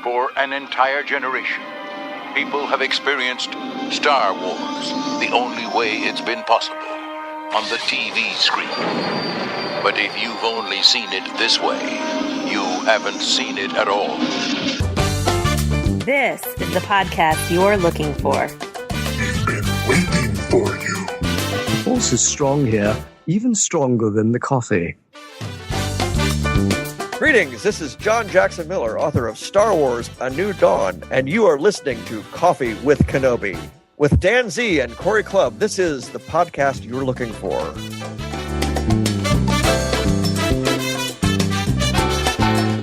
For an entire generation, people have experienced Star Wars the only way it's been possible, on the TV screen. But if you've only seen it this way, you haven't seen it at all. This is the podcast you're looking for. We've been waiting for you. The force is strong here, even stronger than the coffee. Greetings, this is John Jackson Miller, author of Star Wars: A New Dawn, and you are listening to Coffee with Kenobi. With Dan Z and Corey Clubb, this is the podcast you're looking for.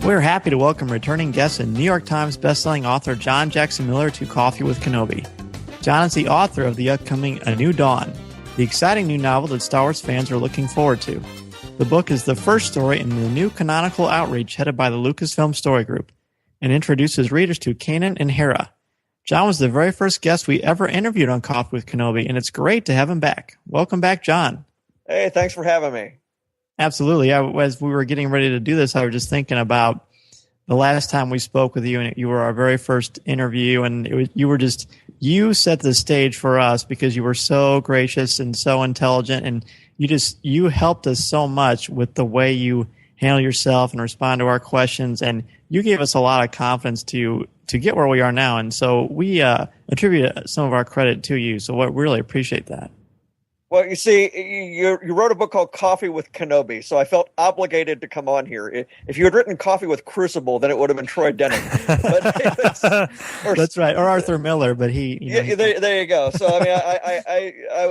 We're happy to welcome returning guest and New York Times bestselling author John Jackson Miller to Coffee with Kenobi. John is the author of the upcoming A New Dawn, the exciting new novel that Star Wars fans are looking forward to. The book is the first story in the new canonical outreach headed by the Lucasfilm Story Group and introduces readers to Kanan and Hera. John was the very first guest we ever interviewed on Coffee with Kenobi, and it's great to have him back. Welcome back, John. Hey, thanks for having me. Absolutely. As we were getting ready to do this, I was just thinking about the last time we spoke with you, and you were our very first interview, and you set the stage for us because you were so gracious and so intelligent, and you helped us so much with the way you handle yourself and respond to our questions, and you gave us a lot of confidence to get where we are now, and so we attribute some of our credit to you, so we really appreciate that. Well, you see, you wrote a book called Coffee with Kenobi, so I felt obligated to come on here. If you had written Coffee with Crucible, then it would have been Troy Denning. That's right, or Arthur Miller, but he. There you go. So I mean,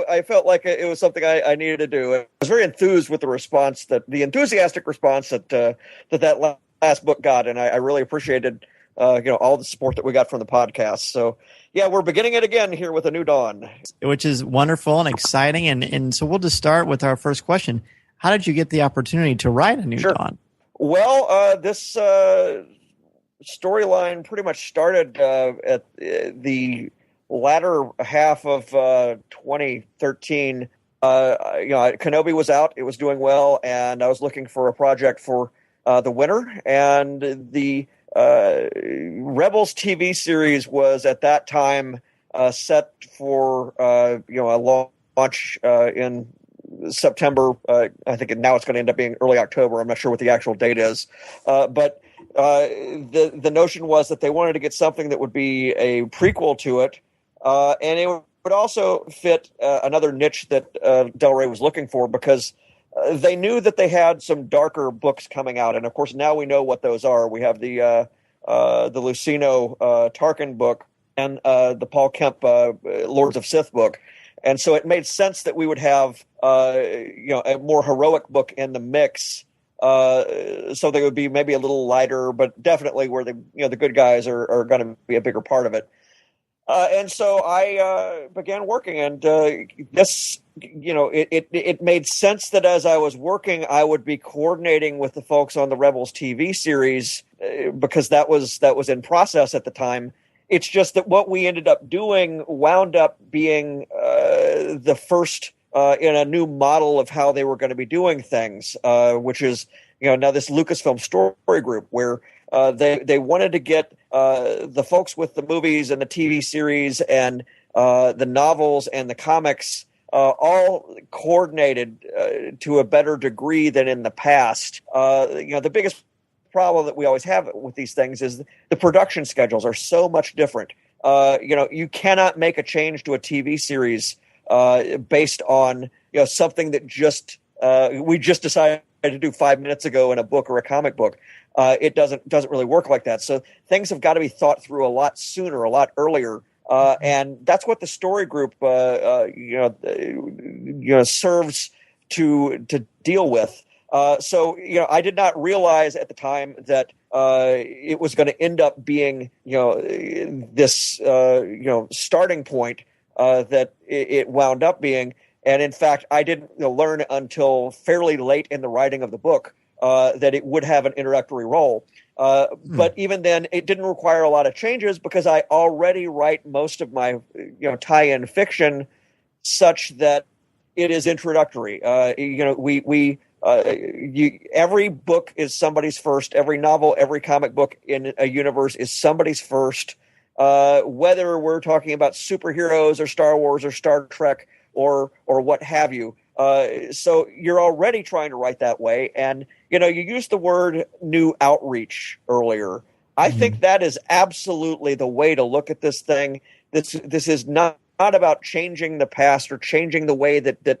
I felt like it was something I needed to do. I was very enthused with the enthusiastic response that last book got, and I really appreciated all the support that we got from the podcast. So. Yeah, we're beginning it again here with A New Dawn. Which is wonderful and exciting. And so we'll just start with our first question. How did you get the opportunity to write A New Dawn? Well, this storyline pretty much started at the latter half of 2013. Kenobi was out. It was doing well. And I was looking for a project for the winter. And the Rebels TV series was at that time set for a launch in September. I think now it's going to end up being early October. I'm not sure what the actual date is, but the notion was that they wanted to get something that would be a prequel to it, and it would also fit another niche that Del Rey was looking for, because they knew that they had some darker books coming out, and of course now we know what those are. We have the Lucino Tarkin book and the Paul Kemp Lords of Sith book, and so it made sense that we would have a more heroic book in the mix, so they would be maybe a little lighter, but definitely where the good guys are going to be a bigger part of it. And so I began working, and this, it made sense that as I was working, I would be coordinating with the folks on the Rebels TV series, because that was in process at the time. It's just that what we ended up doing wound up being the first in a new model of how they were going to be doing things, which is now this Lucasfilm Story Group, where they wanted to get the folks with the movies and the TV series and the novels and the comics all coordinated to a better degree than in the past. The biggest problem that we always have with these things is the production schedules are so much different. You cannot make a change to a TV series based on something that we just decided to do 5 minutes ago in a book or a comic book. It doesn't really work like that. So things have got to be thought through a lot sooner, a lot earlier, and that's what the story group serves to deal with. So I did not realize at the time that it was going to end up being this starting point that it wound up being. And in fact, I didn't learn until fairly late in the writing of the book that it would have an introductory role. But even then, it didn't require a lot of changes because I already write most of my tie-in fiction such that it is introductory. We every book is somebody's first. Every novel, every comic book in a universe is somebody's first. Whether we're talking about superheroes or Star Wars or Star Trek or what have you. So you're already trying to write that way. And, you used the word new outreach earlier. I think that is absolutely the way to look at this thing. This is not about changing the past or changing the way that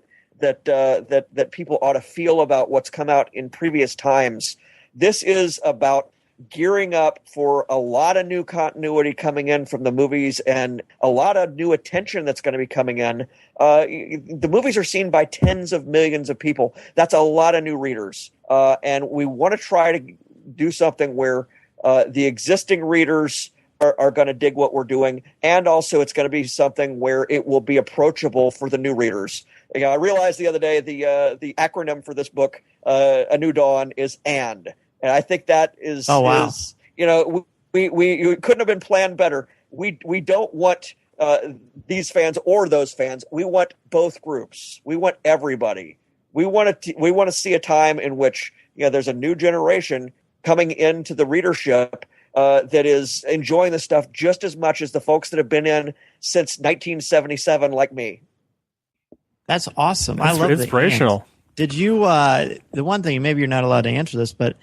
people ought to feel about what's come out in previous times. This is about gearing up for a lot of new continuity coming in from the movies and a lot of new attention that's going to be coming in. The movies are seen by tens of millions of people. That's a lot of new readers. And we want to try to do something where the existing readers are going to dig what we're doing, and also it's going to be something where it will be approachable for the new readers. I realized the other day the acronym for this book, A New Dawn, is and I think that is, we couldn't have been planned better. We don't want these fans or those fans. We want both groups. We want everybody. We want to see a time in which there's a new generation coming into the readership that is enjoying the stuff just as much as the folks that have been in since 1977, like me. That's awesome. That's I love inspirational. Did you? The one thing, maybe you're not allowed to answer this, but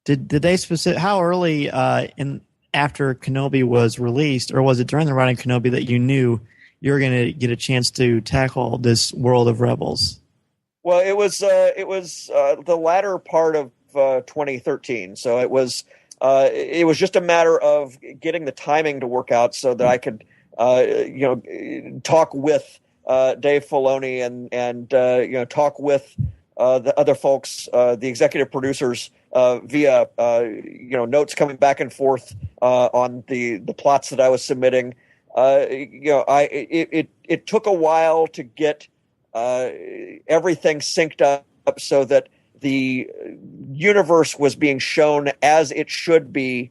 did they how early after Kenobi was released, or was it during the writing of Kenobi that you knew you were going to get a chance to tackle this world of Rebels? Well, it was the latter part of 2013, so it was just a matter of getting the timing to work out so that I could talk with Dave Filoni and talk with the other folks, the executive producers, via notes coming back and forth on the plots that I was submitting. It took a while to get everything synced up so that the universe was being shown as it should be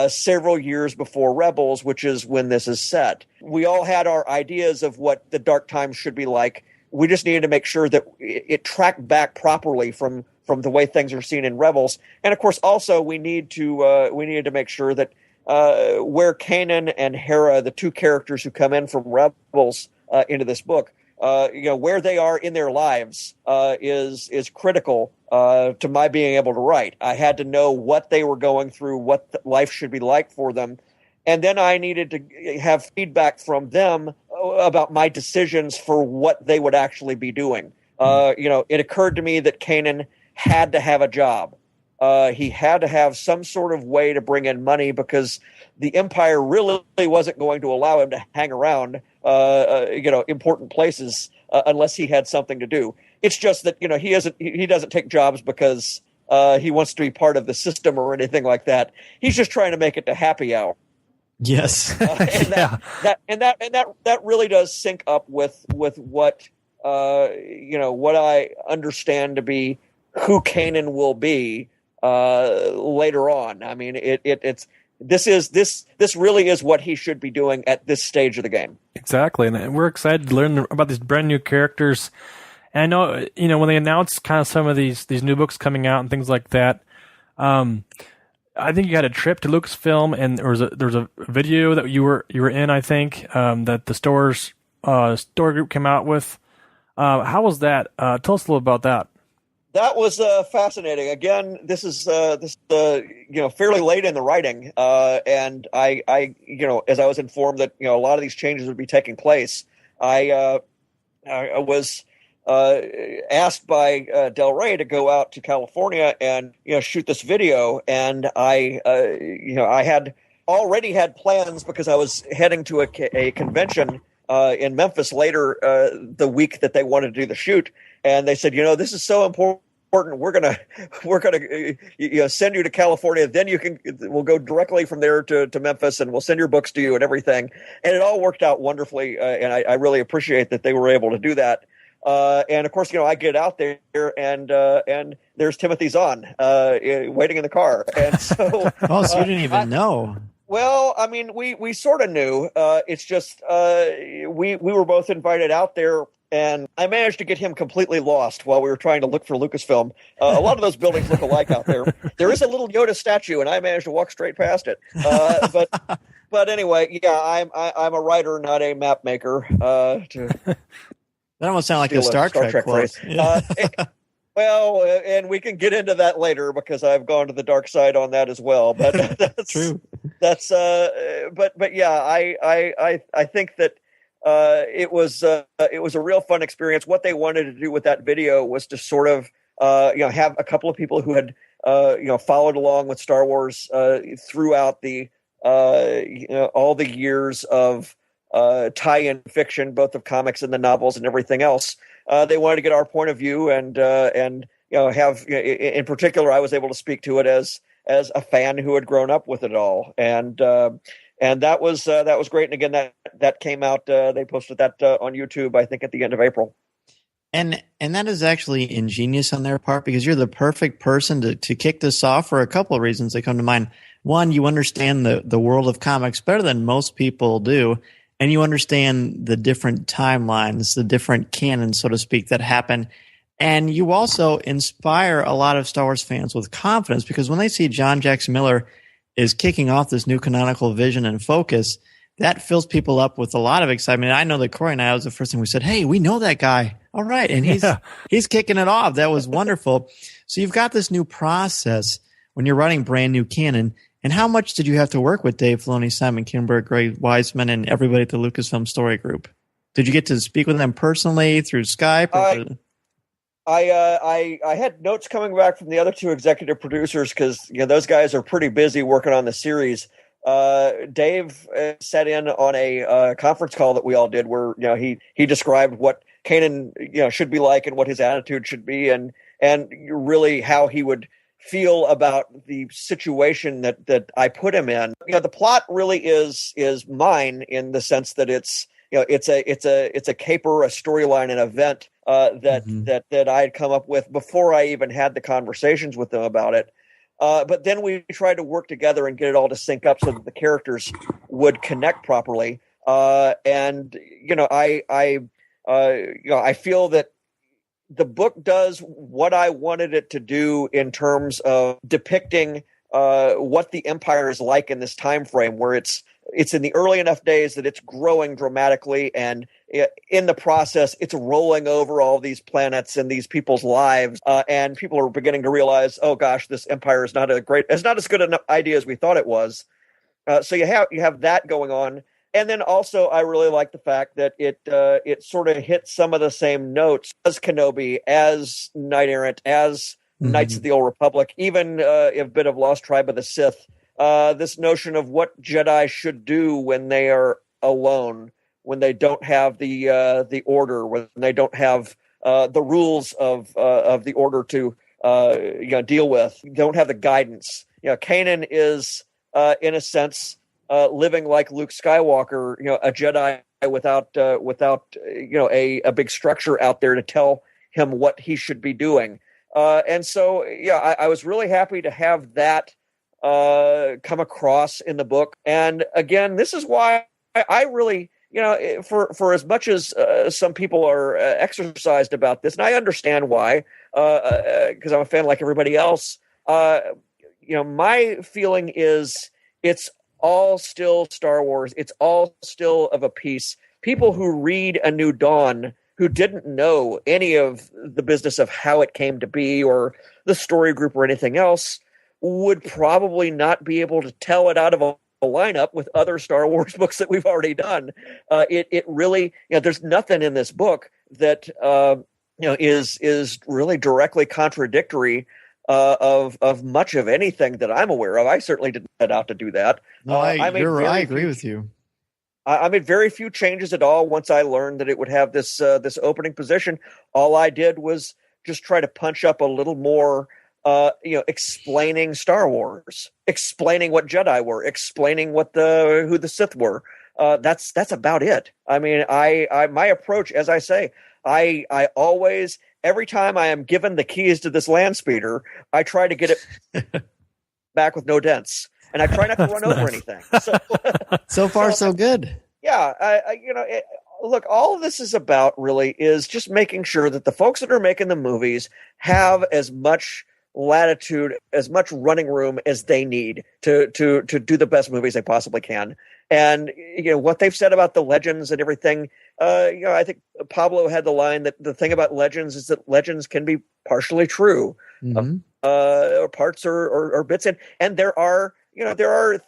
several years before Rebels, which is when this is set. We all had our ideas of what the dark times should be like. We just needed to make sure that it tracked back properly from the way things are seen in Rebels. And of course, also we needed to make sure that where Kanan and Hera, the two characters who come in from Rebels into this book, where they are in their lives is critical to my being able to write. I had to know what they were going through, what life should be like for them. And then I needed to have feedback from them about my decisions for what they would actually be doing. It occurred to me that Kanan had to have a job. He had to have some sort of way to bring in money because the Empire really wasn't going to allow him to hang around, important places unless he had something to do. It's just that, he doesn't take jobs because he wants to be part of the system or anything like that. He's just trying to make it to happy hour. Yes. That really does sync up with what what I understand to be who Kanan will be later on. I mean, this really is what he should be doing at this stage of the game. Exactly, and we're excited to learn about these brand new characters. And I know, when they announced kind of some of these new books coming out and things like that, I think you had a trip to Lucasfilm, and there was a video that you were in, I think, that the Story Group came out with. How was that? Tell us a little about that. That was fascinating. Again, this is fairly late in the writing, and I as I was informed that a lot of these changes would be taking place, I was asked by Del Rey to go out to California and shoot this video, and I had already had plans because I was heading to a convention in Memphis later the week that they wanted to do the shoot. And they said, this is so important. We're gonna send you to California. Then we'll go directly from there to Memphis, and we'll send your books to you and everything. And it all worked out wonderfully. And I really appreciate that they were able to do that. And of course, I get out there and there's Timothy Zahn waiting in the car. And so, oh, so you didn't even know. Well, I mean, we sort of knew. It's just we were both invited out there and I managed to get him completely lost while we were trying to look for Lucasfilm. A lot of those buildings look alike out there. There is a little Yoda statue, and I managed to walk straight past it. But anyway, yeah, I'm a writer, not a map maker. That almost sounds like a Star Trek quote. Phrase. Well, and we can get into that later because I've gone to the dark side on that as well. But that's true. That's but yeah, I think that it was a real fun experience. What they wanted to do with that video was to sort of have a couple of people who had followed along with Star Wars throughout the all the years of tie-in fiction, both of comics and the novels and everything else. They wanted to get our point of view and have, in particular, I was able to speak to it as a fan who had grown up with it all, and that was great. And again, that came out. They posted that on YouTube, I think, at the end of April. And that is actually ingenious on their part, because you're the perfect person to kick this off for a couple of reasons that come to mind. One, you understand the world of comics better than most people do, and you understand the different timelines, the different canons, so to speak, that happen. And you also inspire a lot of Star Wars fans with confidence, because when they see John Jackson Miller is kicking off this new canonical vision and focus, that fills people up with a lot of excitement. And I know that Corey and I was the first thing we said, hey, we know that guy. All right. And he's kicking it off. That was wonderful. So you've got this new process when you're writing brand new canon. And how much did you have to work with Dave Filoni, Simon Kinberg, Greg Weisman, and everybody at the Lucasfilm Story Group? Did you get to speak with them personally through Skype? I had notes coming back from the other two executive producers because those guys are pretty busy working on the series. Dave sat in on a conference call that we all did, where he described what Kanan should be like and what his attitude should be, and really how he would feel about the situation that I put him in. The plot really is mine in the sense that it's a caper, a storyline, an event that I had come up with before I even had the conversations with them about it. But then we tried to work together and get it all to sync up so that the characters would connect properly. And I feel that the book does what I wanted it to do in terms of depicting what the Empire is like in this time frame, where it's in the early enough days that it's growing dramatically, and in the process, it's rolling over all these planets and these people's lives, and people are beginning to realize, oh gosh, this Empire is not as good an idea as we thought it was. So you have that going on. And then also, I really like the fact that it sort of hits some of the same notes as Kenobi, as Knight Errant, as Knights of the Old Republic, even a bit of Lost Tribe of the Sith. This notion of what Jedi should do when they are alone, when they don't have the order, when they don't have the rules of the order to deal with, don't have the guidance. Kanan is in a sense living like Luke Skywalker, a Jedi without a big structure out there to tell him what he should be doing. And so, I was really happy to have that come across in the book. And again, this is why I really, for as much as some people are exercised about this, and I understand why, because I'm a fan like everybody else, my feeling is it's all still Star Wars. It's all still of a piece. People who read A New Dawn, who didn't know any of the business of how it came to be or the story group or anything else, would probably not be able to tell it out of a lineup with other Star Wars books that we've already done. It really, there's nothing in this book that is really directly contradictory of much of anything that I'm aware of. I certainly didn't set out to do that. No, I agree with you. I made very few changes at all once I learned that it would have this opening position. All I did was just try to punch up a little more, explaining Star Wars, explaining what Jedi were, explaining who the Sith were. That's about it. I mean, my approach, as I say, I always, every time I am given the keys to this land speeder, I try to get it back with no dents, and I try not to run over anything. So far, so good. Yeah, look, all of this is about really is just making sure that the folks that are making the movies have as much latitude, as much running room as they need to do the best movies they possibly can. And what they've said about the legends and everything, I think Pablo had the line that the thing about legends is that legends can be partially true, or parts or bits, and there are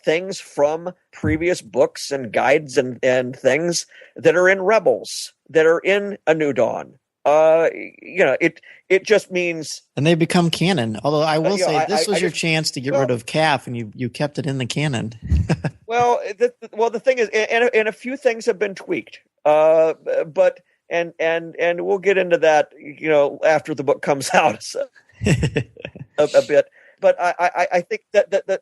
things from previous books and guides and things that are in Rebels, that are in A New Dawn. It just means, and they become canon. Although I will say this was your just, chance to get rid of Calf, and you kept it in the canon. well, the thing is, and a few things have been tweaked, but and we'll get into that, after the book comes out a bit. But I think that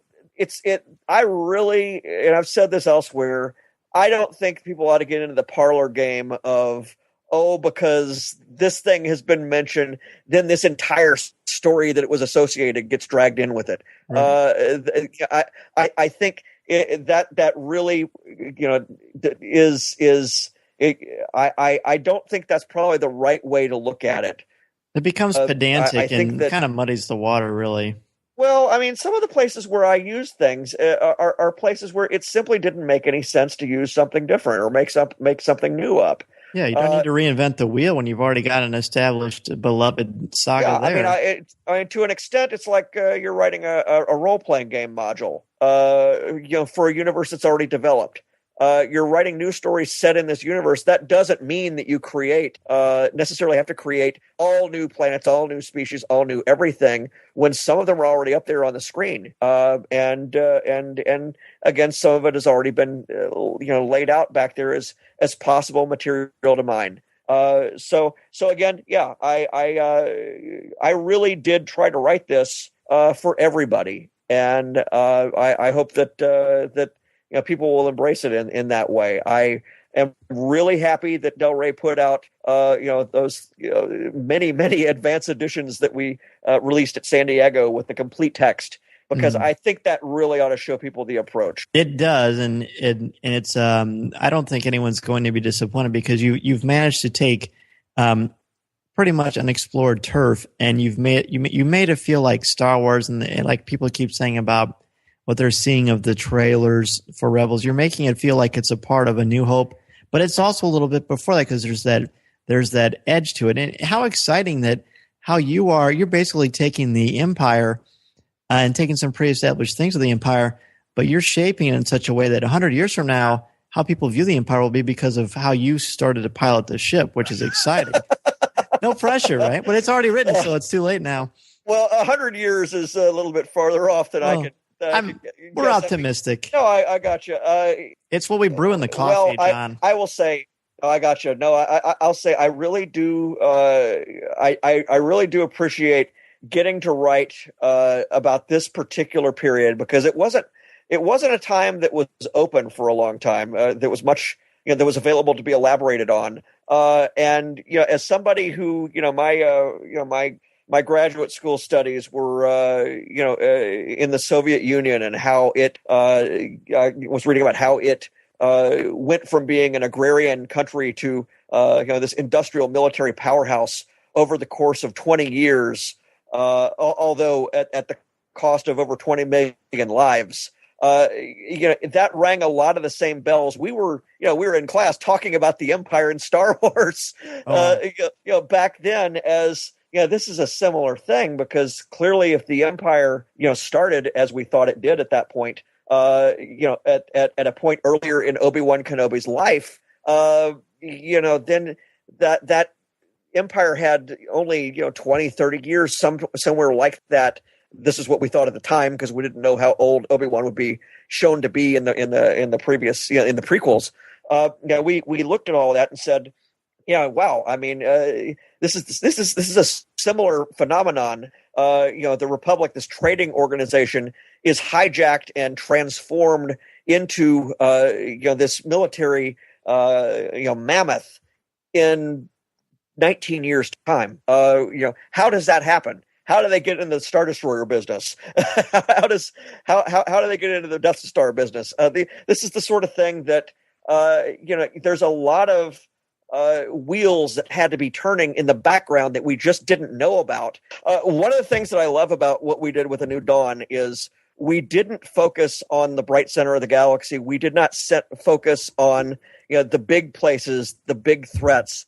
I really, and I've said this elsewhere, I don't think people ought to get into the parlor game of, because this thing has been mentioned, then this entire story that it was associated gets dragged in with it. Right. I think that really, I don't think that's probably the right way to look at it. It becomes pedantic and kind of muddies the water, really. Well, I mean, some of the places where I use things are places where it simply didn't make any sense to use something different or make something new up. Yeah, you don't need to reinvent the wheel when you've already got an established, beloved saga there. I mean, to an extent, it's like you're writing a role-playing game module, for a universe that's already developed. You're writing new stories set in this universe. That doesn't mean that you necessarily have to create all new planets, all new species, all new everything, when some of them are already up there on the screen. And again, some of it has already been laid out back there as possible material to mine. So again, yeah, I really did try to write this for everybody, and I hope that people will embrace it in that way. I am really happy that Del Rey put out, those many, many advance editions that we released at San Diego with the complete text, because I think that really ought to show people the approach. It does, and it's I don't think anyone's going to be disappointed, because you've managed to take pretty much unexplored turf, and you made it feel like Star Wars, and like people keep saying about what they're seeing of the trailers for Rebels. You're making it feel like it's a part of A New Hope, but it's also a little bit before that, because there's that edge to it. And how exciting that how you're basically taking the Empire and taking some pre-established things of the Empire, but you're shaping it in such a way that 100 years from now, how people view the Empire will be because of how you started to pilot the ship, which is exciting. No pressure, right? But it's already written, so it's too late now. Well, 100 years is a little bit farther off than I could. We're optimistic. No, I got you. It's what we brew in the coffee, John. I will say, I got you. No, I'll say I really do. I really do appreciate getting to write about this particular period, because it wasn't a time that was open for a long time. There was much that was available to be elaborated on. And as somebody who my graduate school studies were, in the Soviet Union, and how it, I was reading about how it went from being an agrarian country to, this industrial military powerhouse over the course of 20 years, although at the cost of over 20 million lives. That rang a lot of the same bells. We were in class talking about the Empire in Star Wars, back then as, this is a similar thing, because clearly if the Empire, started as we thought it did at that point, at a point earlier in Obi-Wan Kenobi's life, then that Empire had only, 20, 30 years, somewhere like that. This is what we thought at the time, because we didn't know how old Obi-Wan would be shown to be in the previous, in the prequels. We looked at all of that and said, wow. I mean, this is a similar phenomenon. The Republic, this trading organization, is hijacked and transformed into this military mammoth in 19 years' time. How does that happen? How do they get into the Star Destroyer business? How do they get into the Death Star business? This is the sort of thing that there's a lot of wheels that had to be turning in the background that we just didn't know about. One of the things that I love about what we did with A New Dawn is we didn't focus on the bright center of the galaxy. We did not focus on the big places, the big threats.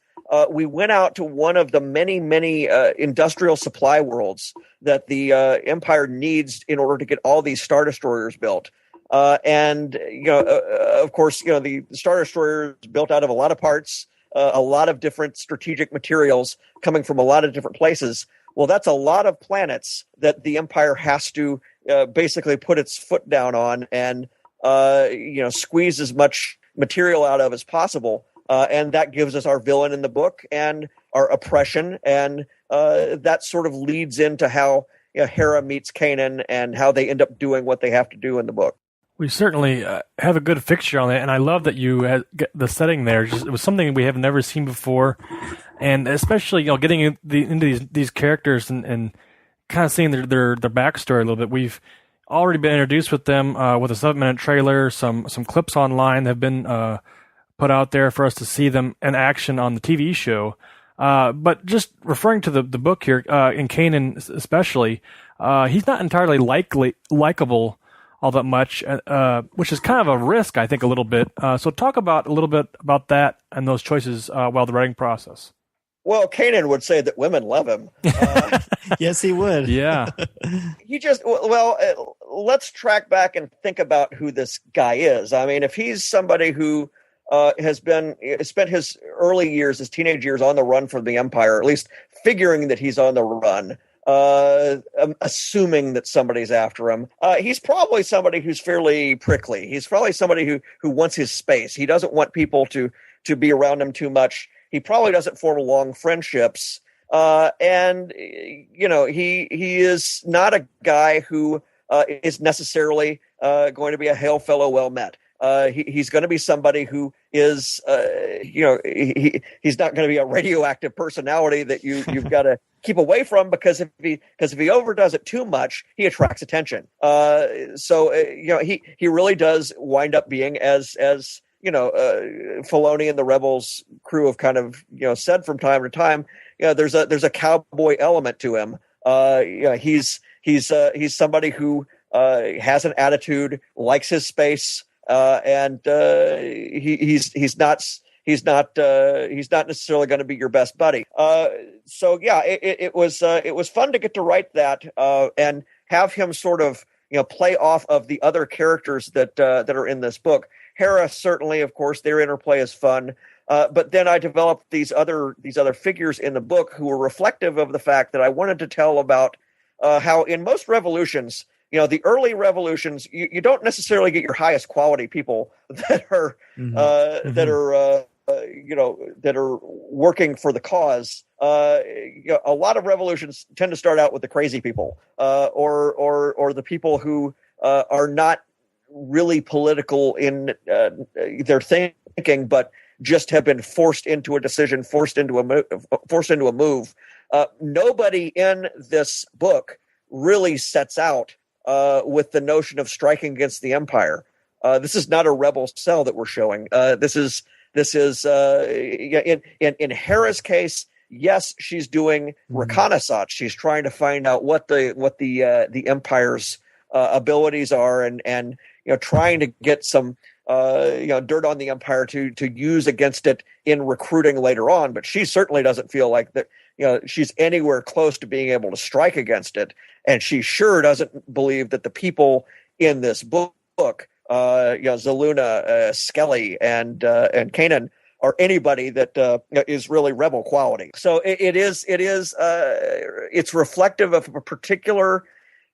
We went out to one of the many, many industrial supply worlds that the Empire needs in order to get all these Star Destroyers built. And of course, the Star Destroyer is built out of a lot of parts, a lot of different strategic materials coming from a lot of different places. Well, that's a lot of planets that the Empire has to basically put its foot down on and squeeze as much material out of as possible. And that gives us our villain in the book and our oppression, and that sort of leads into how Hera meets Kanan and how they end up doing what they have to do in the book. We certainly have a good fixture on it, and I love that you had the setting there. It was something we have never seen before, and especially getting into these characters and kind of seeing their backstory a little bit. We've already been introduced with them with a 7-minute trailer. Some clips online have been put out there for us to see them in action on the TV show. But just referring to the book here, in Kanan especially, he's not entirely likable all that much, which is kind of a risk, I think, a little bit. So talk a little bit about that and those choices while the writing process. Well, Kanan would say that women love him. Yes, he would. Yeah. Let's track back and think about who this guy is. I mean, if he's somebody who has spent his early years, his teenage years on the run from the Empire, or at least figuring that he's on the run, assuming that somebody's after him. He's probably somebody who's fairly prickly. He's probably somebody who wants his space. He doesn't want people to be around him too much. He probably doesn't form long friendships. And he is not a guy who is necessarily going to be a hail fellow well met. He's going to be somebody who is, he's not going to be a radioactive personality that you've got to keep away from, because if he overdoes it too much, he attracts attention. He really does wind up being as Filoni and the Rebels crew have kind of said from time to time. There's a cowboy element to him. He's somebody who has an attitude, likes his space. And he's not necessarily going to be your best buddy. It was fun to get to write that and have him sort of play off of the other characters that are in this book. Hera, certainly, of course, their interplay is fun. But then I developed these other figures in the book who were reflective of the fact that I wanted to tell about how in most revolutions, the early revolutions, you don't necessarily get your highest quality people that are that are working for the cause. A lot of revolutions tend to start out with the crazy people, or the people who are not really political in their thinking, but just have been forced into a decision, forced into a move. Nobody in this book really sets out with the notion of striking against the Empire. This is not a rebel cell that we're showing. This is in Hera's case. Yes, she's doing reconnaissance. She's trying to find out what the Empire's abilities are, and trying to get some dirt on the Empire to use against it in recruiting later on. But she certainly doesn't feel like that. She's anywhere close to being able to strike against it, and she sure doesn't believe that the people in this book, Zaluna, Skelly, and Kanan, are anybody that is really rebel quality. So it's reflective of a particular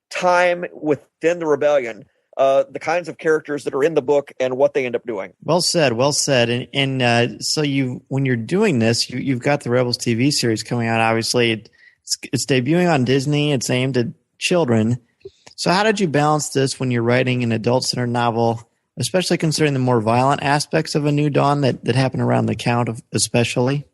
time within the rebellion, the kinds of characters that are in the book and what they end up doing. Well said. And so when you're doing this, you've got the Rebels TV series coming out. Obviously, it's debuting on Disney. It's aimed at children. So how did you balance this when you're writing an adult-centered novel, especially considering the more violent aspects of A New Dawn that happen around the Count, especially?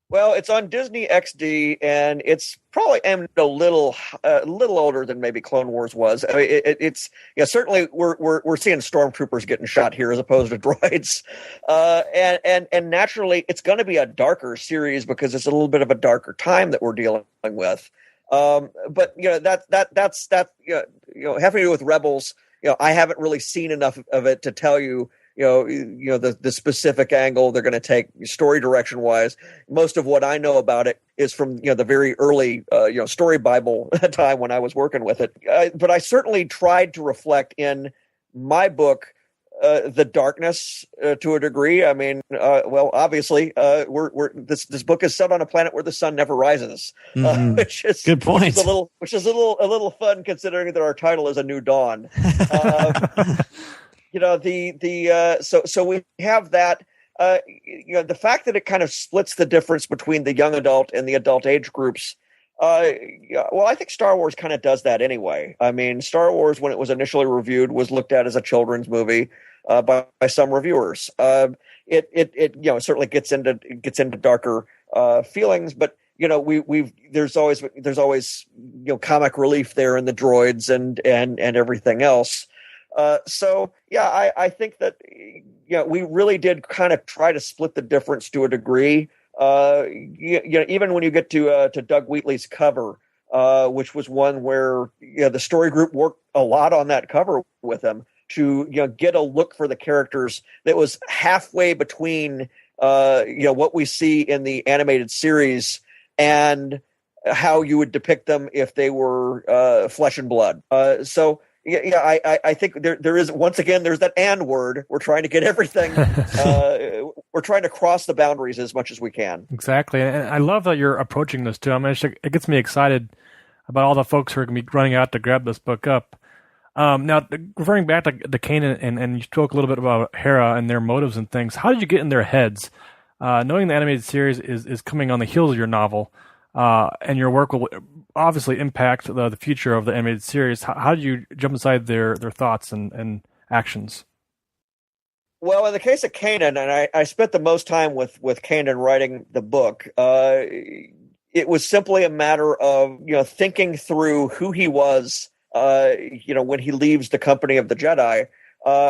Well, it's on Disney XD, and it's probably aimed a little older than maybe Clone Wars was. I mean, it's certainly we're seeing stormtroopers getting shot here as opposed to droids, and naturally it's going to be a darker series because it's a little bit of a darker time that we're dealing with. But that's having to do with Rebels. I haven't really seen enough of it to tell you. The specific angle they're going to take story direction wise. Most of what I know about it is from the very early story Bible time when I was working with it. But I certainly tried to reflect in my book the darkness to a degree. I mean, obviously, this book is set on a planet where the sun never rises, which is good point. Which is a little fun considering that our title is A New Dawn. So we have that. The fact that it kind of splits the difference between the young adult and the adult age groups. I think Star Wars kind of does that anyway. I mean, Star Wars, when it was initially reviewed, was looked at as a children's movie by some reviewers. It certainly gets into darker feelings, but there's always comic relief there in the droids and everything else. I think that we really did kind of try to split the difference to a degree. Even when you get to Doug Wheatley's cover, which was one where the story group worked a lot on that cover with him to get a look for the characters that was halfway between what we see in the animated series and how you would depict them if they were flesh and blood. I think there is, once again, there's that "and" word. We're trying to get everything. We're trying to cross the boundaries as much as we can. Exactly. And I love that you're approaching this too. I mean, it gets me excited about all the folks who are going to be running out to grab this book up. Now, referring back to Kanan, and you spoke a little bit about Hera and their motives and things. How did you get in their heads? Knowing the animated series is coming on the heels of your novel, and your work will obviously impact the future of the animated series. How do you jump inside their thoughts and actions? Well, in the case of Kanan, and I spent the most time with Kanan writing the book, it was simply a matter of thinking through who he was, when he leaves the company of the Jedi,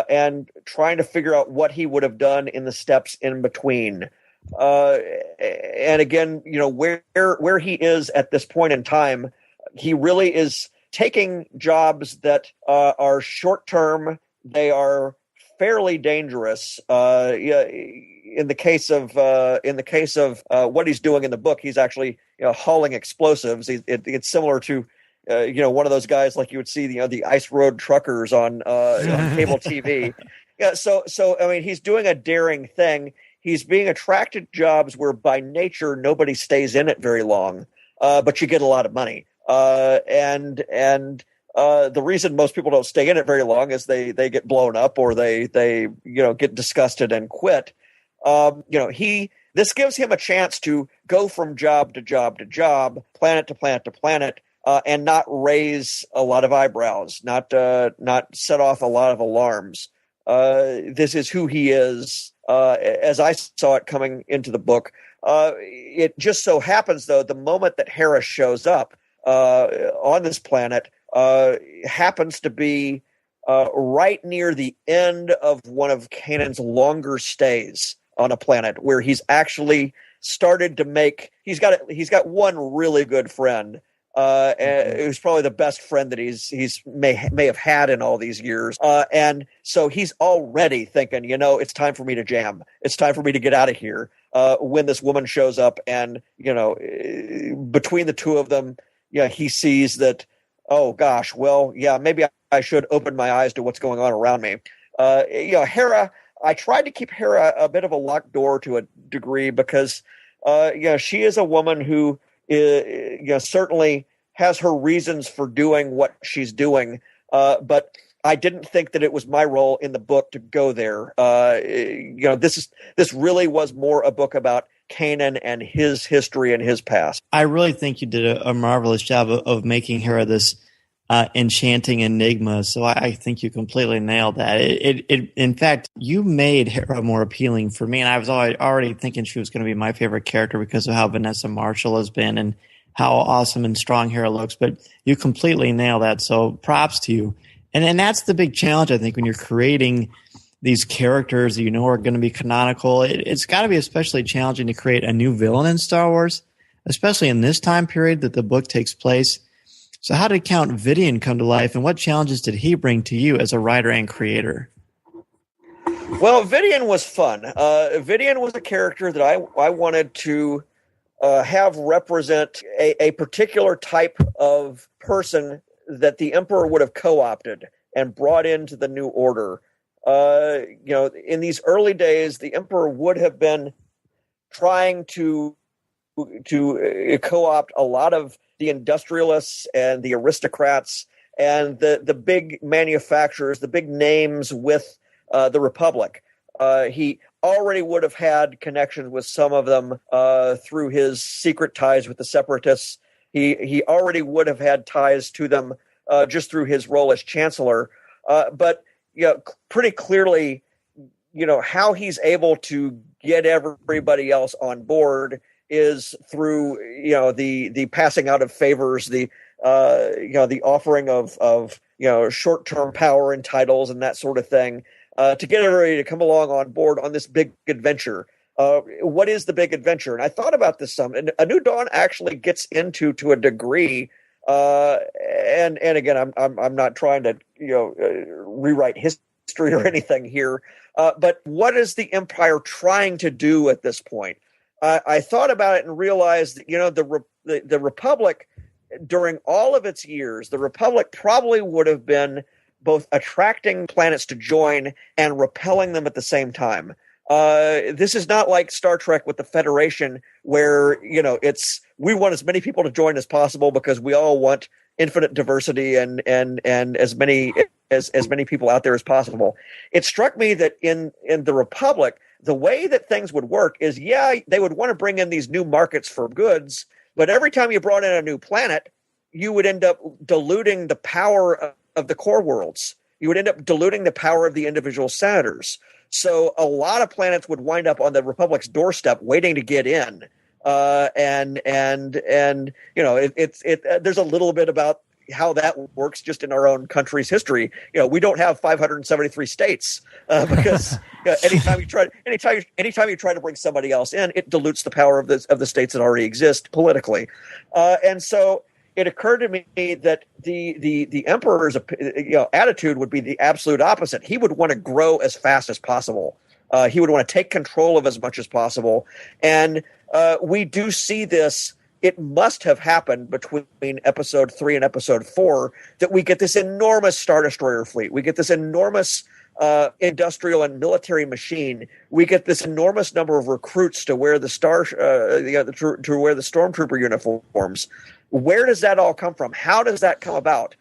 and trying to figure out what he would have done in the steps in between. And again, where he is at this point in time, he really is taking jobs that are short term. They are fairly dangerous. In the case of what he's doing in the book, he's actually hauling explosives. It's similar to one of those guys like you would see the ice road truckers on cable TV. Yeah, so I mean, he's doing a daring thing. He's being attracted to jobs where by nature nobody stays in it very long, but you get a lot of money. And the reason most people don't stay in it very long is they get blown up or they get disgusted and quit. This gives him a chance to go from job to job to job, planet to planet to planet, and not raise a lot of eyebrows, not set off a lot of alarms. This is who he is. As I saw it coming into the book, it just so happens, though, the moment that Hera shows up on this planet happens to be right near the end of one of Kanan's longer stays on a planet, where he's actually started to make. He's got one really good friend. It was probably the best friend that he's may have had in all these years. And so he's already thinking, it's time for me to jam. It's time for me to get out of here. When this woman shows up and, between the two of them, he sees that, oh gosh, well, yeah, maybe I should open my eyes to what's going on around me. Hera, I tried to keep Hera a bit of a locked door to a degree because, she is a woman who, certainly has her reasons for doing what she's doing, but I didn't think that it was my role in the book to go there. This really was more a book about Kanan and his history and his past. I really think you did a marvelous job of making Hera this enchanting enigma. So I think you completely nailed that. In fact, you made Hera more appealing for me, and I was already thinking she was going to be my favorite character because of how Vanessa Marshall has been and how awesome and strong Hera looks. But you completely nailed that. So props to you. And that's the big challenge, I think, when you're creating these characters that you know are going to be canonical. It's got to be especially challenging to create a new villain in Star Wars, especially in this time period that the book takes place. So how did Count Vidian come to life, and what challenges did he bring to you as a writer and creator? Well, Vidian was fun. Vidian was a character that I wanted to have represent a particular type of person that the Emperor would have co-opted and brought into the New Order. In these early days, the Emperor would have been trying to co-opt a lot of the industrialists and the aristocrats and the big manufacturers, the big names with the Republic. He already would have had connections with some of them through his secret ties with the Separatists. He already would have had ties to them just through his role as Chancellor. But pretty clearly, how he's able to get everybody else on board is through the passing out of favors, the offering of short-term power and titles and that sort of thing, to get everybody to come along on board on this big adventure. What is the big adventure? And I thought about this some. And A New Dawn actually gets into, to a degree, and again, I'm not trying to rewrite history or anything here, but what is the Empire trying to do at this point? I thought about it and realized that the Republic, during all of its years, the Republic probably would have been both attracting planets to join and repelling them at the same time. This is not like Star Trek with the Federation, where we want as many people to join as possible because we all want infinite diversity and as many people out there as possible. It struck me that in the Republic, the way that things would work is, they would want to bring in these new markets for goods, but every time you brought in a new planet, you would end up diluting the power of the core worlds. You would end up diluting the power of the individual senators. So a lot of planets would wind up on the Republic's doorstep waiting to get in. There's a little bit about how that works just in our own country's history. We don't have 573 states because anytime you try to bring somebody else in, it dilutes the power of the states that already exist politically. And so it occurred to me that the Emperor's attitude would be the absolute opposite. He would want to grow as fast as possible. He would want to take control of as much as possible. And we do see this. It must have happened between episode 3 and episode 4 that we get this enormous Star Destroyer fleet. We get this enormous industrial and military machine. We get this enormous number of recruits to wear the to wear the stormtrooper uniforms. Where does that all come from? How does that come about?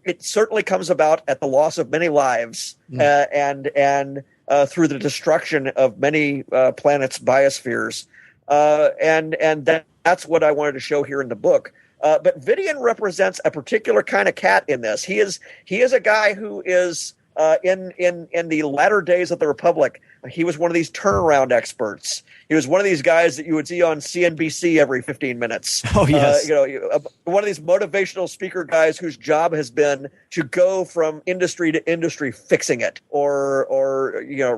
It certainly comes about at the loss of many lives and through the destruction of many planets' biospheres. That's what I wanted to show here in the book. But Vidian represents a particular kind of cat in this. He is a guy who is in the latter days of the Republic. He was one of these turnaround experts. He was one of these guys that you would see on CNBC every 15 minutes. Oh, yes. One of these motivational speaker guys whose job has been to go from industry to industry fixing it or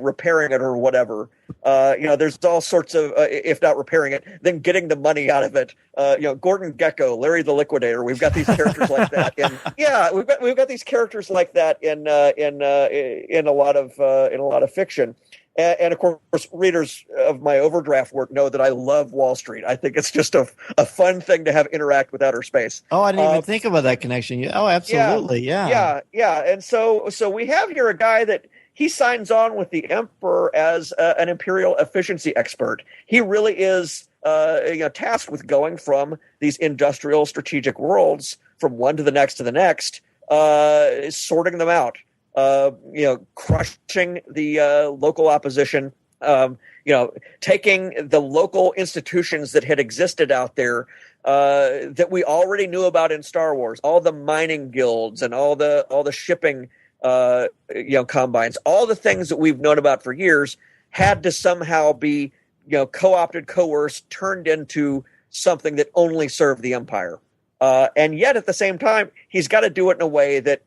repairing it or whatever. There's all sorts of, if not repairing it, then getting the money out of it. Gordon Gekko, Larry the Liquidator. We've got these characters like that. We've got these characters like that in a lot of fiction. And of course, readers of my Overdraft work know that I love Wall Street. I think it's just a fun thing to have interact with outer space. Oh, I didn't even think about that connection. Oh, absolutely, yeah. And so we have here a guy that he signs on with the Emperor as an imperial efficiency expert. He really is tasked with going from these industrial strategic worlds from one to the next, sorting them out. Crushing the local opposition, Taking the local institutions that had existed out there that we already knew about in Star Wars, all the mining guilds and all the shipping combines, all the things that we've known about for years had to somehow be co-opted, coerced, turned into something that only served the Empire. And yet at the same time, he's got to do it in a way that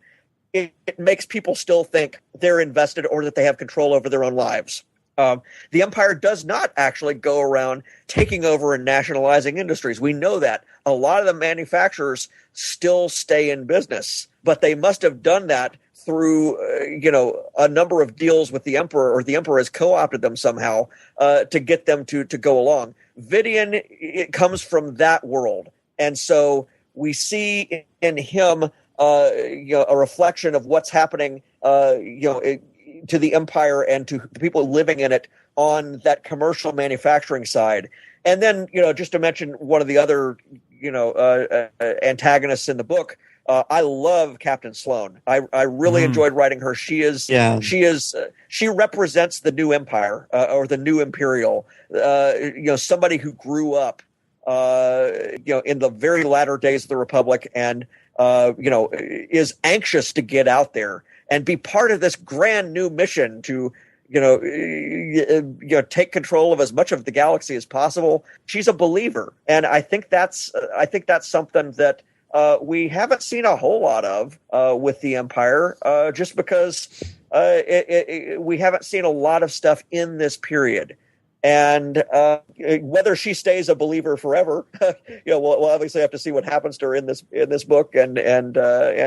it makes people still think they're invested or that they have control over their own lives. The Empire does not actually go around taking over and nationalizing industries. We know that. A lot of the manufacturers still stay in business, but they must have done that through, a number of deals with the Emperor, or the Emperor has co-opted them somehow to get them to go along. Vidian, it comes from that world. And so we see in him, a reflection of what's happening, to the Empire and to the people living in it on that commercial manufacturing side. And then, just to mention one of the other, antagonists in the book, I love Captain Sloane. I really enjoyed writing her. She represents the new Empire, or the new Imperial, somebody who grew up, in the very latter days of the Republic and, is anxious to get out there and be part of this grand new mission to, take control of as much of the galaxy as possible. She's a believer, and I think that's something that we haven't seen a whole lot of with the Empire, just because we haven't seen a lot of stuff in this period. And whether she stays a believer forever, we'll obviously have to see what happens to her in this book, and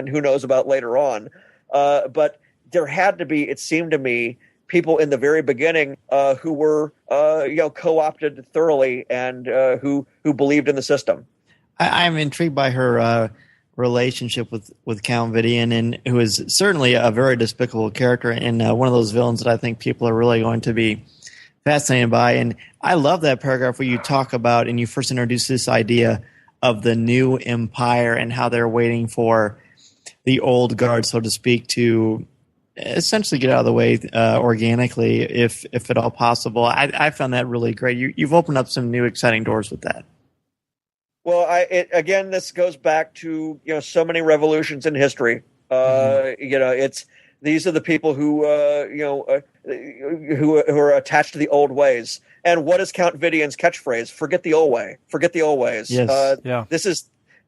who knows about later on. But there had to be, it seemed to me, people in the very beginning who were co-opted thoroughly and who believed in the system. I'm intrigued by her relationship with Count Vidian, and who is certainly a very despicable character, and one of those villains that I think people are really going to be fascinated by. And I love that paragraph where you talk about, and you first introduce this idea of the new Empire and how they're waiting for the old guard, so to speak, to essentially get out of the way organically, if at all possible. I found that really great. You've opened up some new exciting doors with that. Well, again, this goes back to so many revolutions in history. These are the people who are attached to the old ways. And what is Count Vidian's catchphrase? Forget the old way. Forget the old ways. Yes.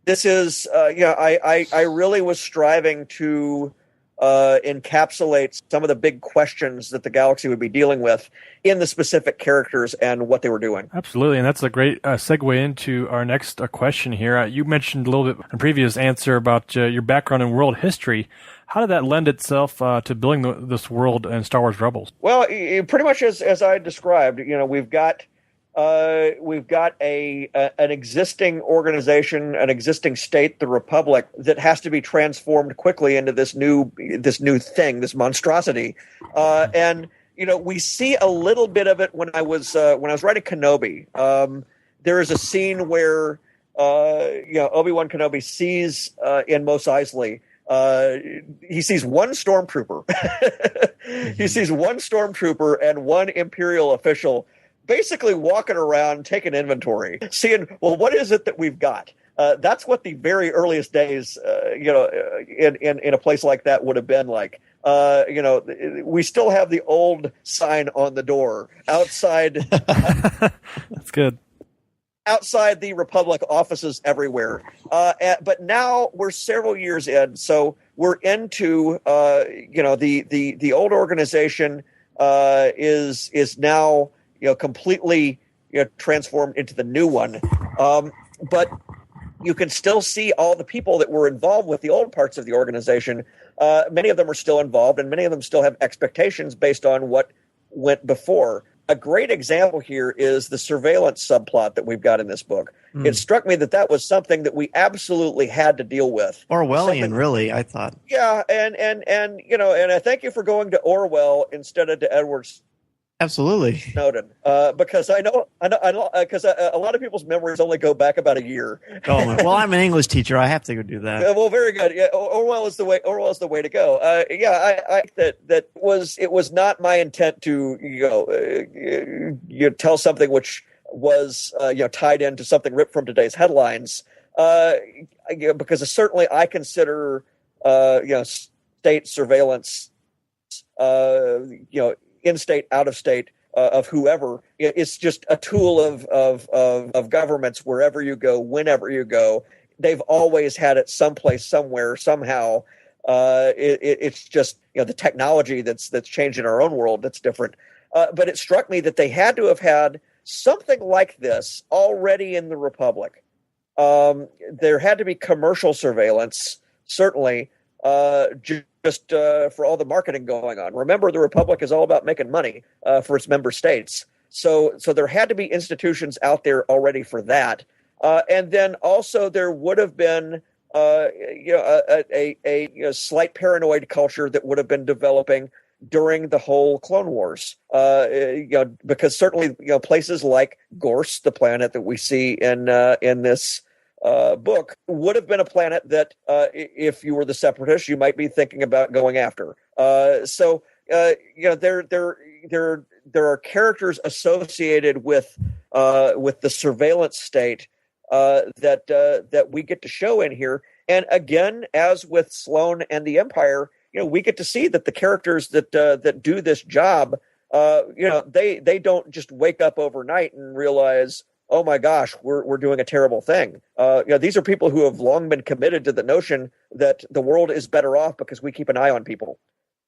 This is I really was striving to encapsulate some of the big questions that the galaxy would be dealing with in the specific characters and what they were doing. Absolutely, and that's a great segue into our next question here. You mentioned a little bit in a previous answer about your background in world history. How did that lend itself to building this world in Star Wars Rebels? Well, pretty much as I described. We've got an existing organization, an existing state, the Republic, that has to be transformed quickly into this new thing, this monstrosity. And we see a little bit of it when I was writing Kenobi. There is a scene where Obi-Wan Kenobi sees in Mos Eisley. He sees one stormtrooper. He sees one stormtrooper and one Imperial official basically walking around, taking inventory, seeing, well, what is it that we've got? That's what the very earliest days, in a place like that would have been like. We still have the old sign on the door outside. That's good. Outside the Republic offices everywhere. But now we're several years in, so we're into, the old organization is now, completely transformed into the new one. But you can still see all the people that were involved with the old parts of the organization. Many of them are still involved, and many of them still have expectations based on what went before. A great example here is the surveillance subplot that we've got in this book. It struck me that was something that we absolutely had to deal with. Orwellian, really, I thought. Yeah, and I thank you for going to Orwell instead of to Edwards Absolutely. Snowden, because I know, because a lot of people's memories only go back about a year. Oh, well, I'm an English teacher. I have to go do that. Well, very good. Yeah, Orwell is the way. Orwell is the way to go. I that was not my intent to tell something which was tied into something ripped from today's headlines. Because certainly I consider state surveillance, in state, out of state, of whoever. It's just a tool of governments wherever you go, whenever you go. They've always had it someplace, somewhere, somehow. It's just the technology that's changed in our own world that's different. But it struck me that they had to have had something like this already in the Republic. There had to be commercial surveillance, certainly, just for all the marketing going on. Remember, the Republic is all about making money for its member states. So there had to be institutions out there already for that. And then also there would have been a slight paranoid culture that would have been developing during the whole Clone Wars, because certainly places like Gorse, the planet that we see in this book, would have been a planet that if you were the Separatists, you might be thinking about going after. So there are characters associated with the surveillance state that we get to show in here. And again, as with Sloane and the Empire, we get to see that the characters that do this job, they don't just wake up overnight and realize, oh my gosh, we're doing a terrible thing. These are people who have long been committed to the notion that the world is better off because we keep an eye on people,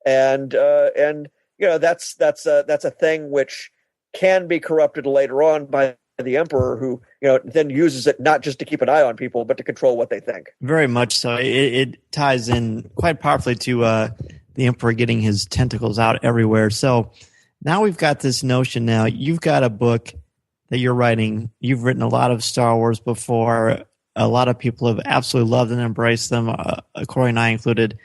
and that's a thing which can be corrupted later on by the Emperor, who then uses it not just to keep an eye on people, but to control what they think. Very much so. It ties in quite powerfully to the Emperor getting his tentacles out everywhere. So now we've got this notion. Now you've got a book that you're writing. You've written a lot of Star Wars before. A lot of people have absolutely loved and embraced them, Corey and I included.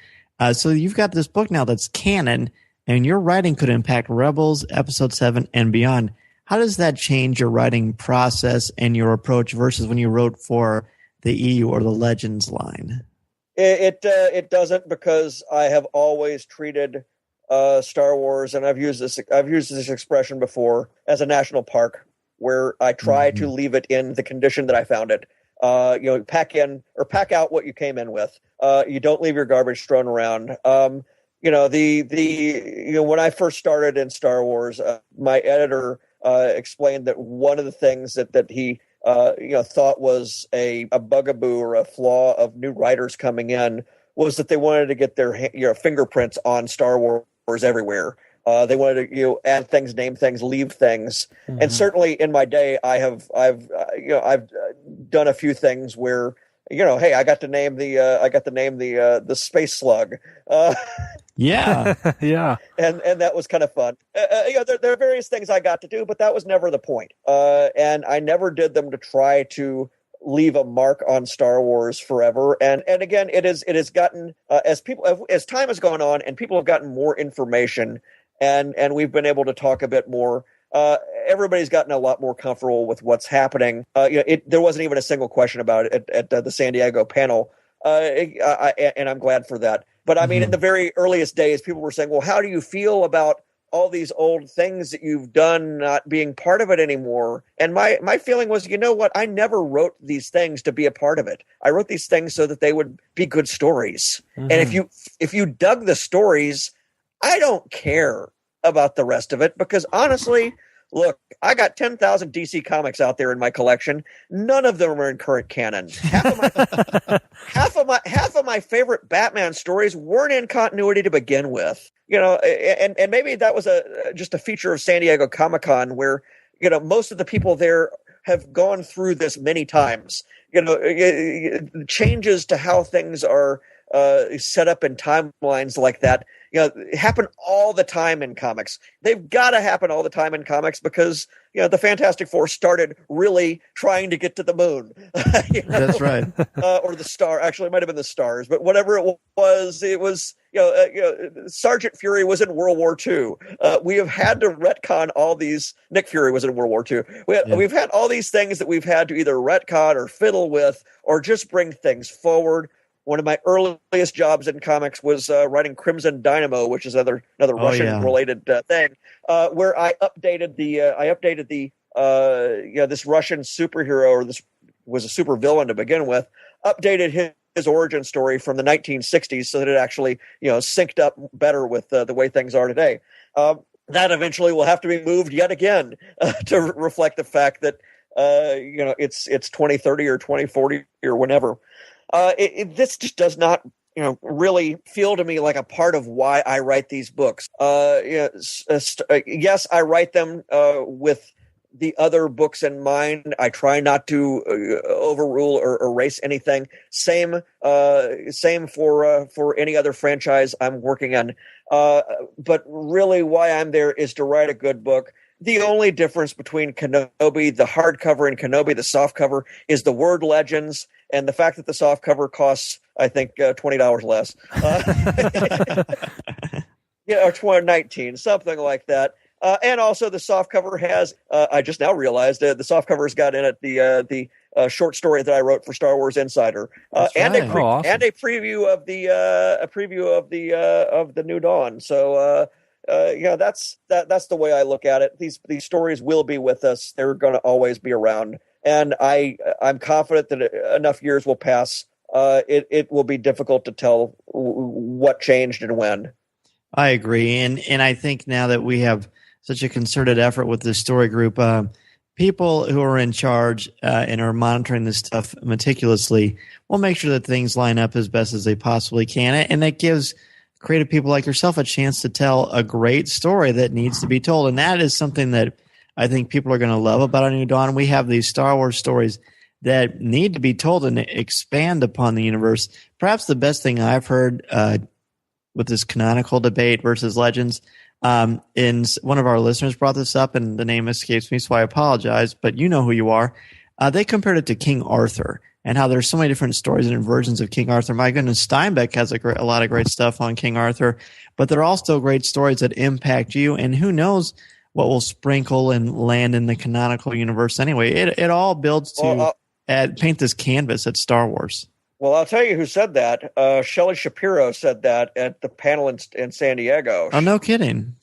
So you've got this book now that's canon, and your writing could impact Rebels, Episode 7, and beyond. How does that change your writing process and your approach versus when you wrote for the EU or the Legends line? It doesn't, because I have always treated Star Wars, and I've used this expression before, as a national park, where I try to leave it in the condition that I found it. Pack in or pack out what you came in with. You don't leave your garbage thrown around. When I first started in Star Wars, my editor explained that one of the things that he thought was a bugaboo or a flaw of new writers coming in was that they wanted to get their fingerprints on Star Wars everywhere. They wanted to add things, name things, leave things, and certainly in my day, I've done a few things where hey, I got to name the space slug. Yeah, yeah, and that was kind of fun. There are various things I got to do, but that was never the point. And I never did them to try to leave a mark on Star Wars forever. And again, it has gotten as time has gone on and people have gotten more information, and we've been able to talk a bit more. Everybody's gotten a lot more comfortable with what's happening. There wasn't even a single question about it at the San Diego panel, and I'm glad for that. But I mean, in the very earliest days, people were saying, well, how do you feel about all these old things that you've done not being part of it anymore? And my feeling was, you know what? I never wrote these things to be a part of it. I wrote these things so that they would be good stories. And if you dug the stories, I don't care about the rest of it, because honestly, look, I got 10,000 DC comics out there in my collection. None of them are in current canon. Half of my favorite Batman stories weren't in continuity to begin with. And maybe that was just a feature of San Diego Comic-Con, where most of the people there have gone through this many times. Changes to how things are set up in timelines like that happen all the time in comics. They've got to happen all the time in comics because the Fantastic Four started really trying to get to the moon. That's right. Or the star. Actually, it might have been the stars, but whatever it was Sergeant Fury was in World War II. We have had to retcon all these. Nick Fury was in World War II. We've had all these things that we've had to either retcon or fiddle with or just bring things forward. One of my earliest jobs in comics was writing Crimson Dynamo, which is another Russian-related thing, where I updated this Russian superhero, or this was a supervillain to begin with, updated his origin story from the 1960s so that it actually synced up better with the way things are today. That eventually will have to be moved yet again to reflect the fact that it's 2030 or 2040 or whenever. This just does not really feel to me like a part of why I write these books. Yes, I write them with the other books in mind. I try not to overrule or erase anything. Same for any other franchise I'm working on. But really, why I'm there is to write a good book. The only difference between Kenobi, the hardcover, and Kenobi, the softcover, is the word legends and the fact that the softcover costs, I think, $20 less. Or $19, something like that. And also the softcover has, I just now realized, the softcover's got in it the short story that I wrote for Star Wars Insider, and awesome. and a preview of the New Dawn. So that's the way I look at it. These stories will be with us. They're going to always be around, and I'm confident that enough years will pass. It will be difficult to tell what changed and when. I agree, and I think now that we have such a concerted effort with this story group, people who are in charge and are monitoring this stuff meticulously will make sure that things line up as best as they possibly can, and that gives creative people like yourself a chance to tell a great story that needs to be told. And that is something that I think people are going to love about A New Dawn. We have these Star Wars stories that need to be told and expand upon the universe. Perhaps the best thing I've heard with this canonical debate versus legends, and one of our listeners brought this up, and the name escapes me, so I apologize, but you know who you are. They compared it to King Arthur, and how there's so many different stories and versions of King Arthur. My goodness, Steinbeck has a lot of great stuff on King Arthur, but they're all still great stories that impact you, and who knows what will sprinkle and land in the canonical universe anyway. It all builds to paint this canvas at Star Wars. Well, I'll tell you who said that. Shelley Shapiro said that at the panel in San Diego. Oh, no kidding.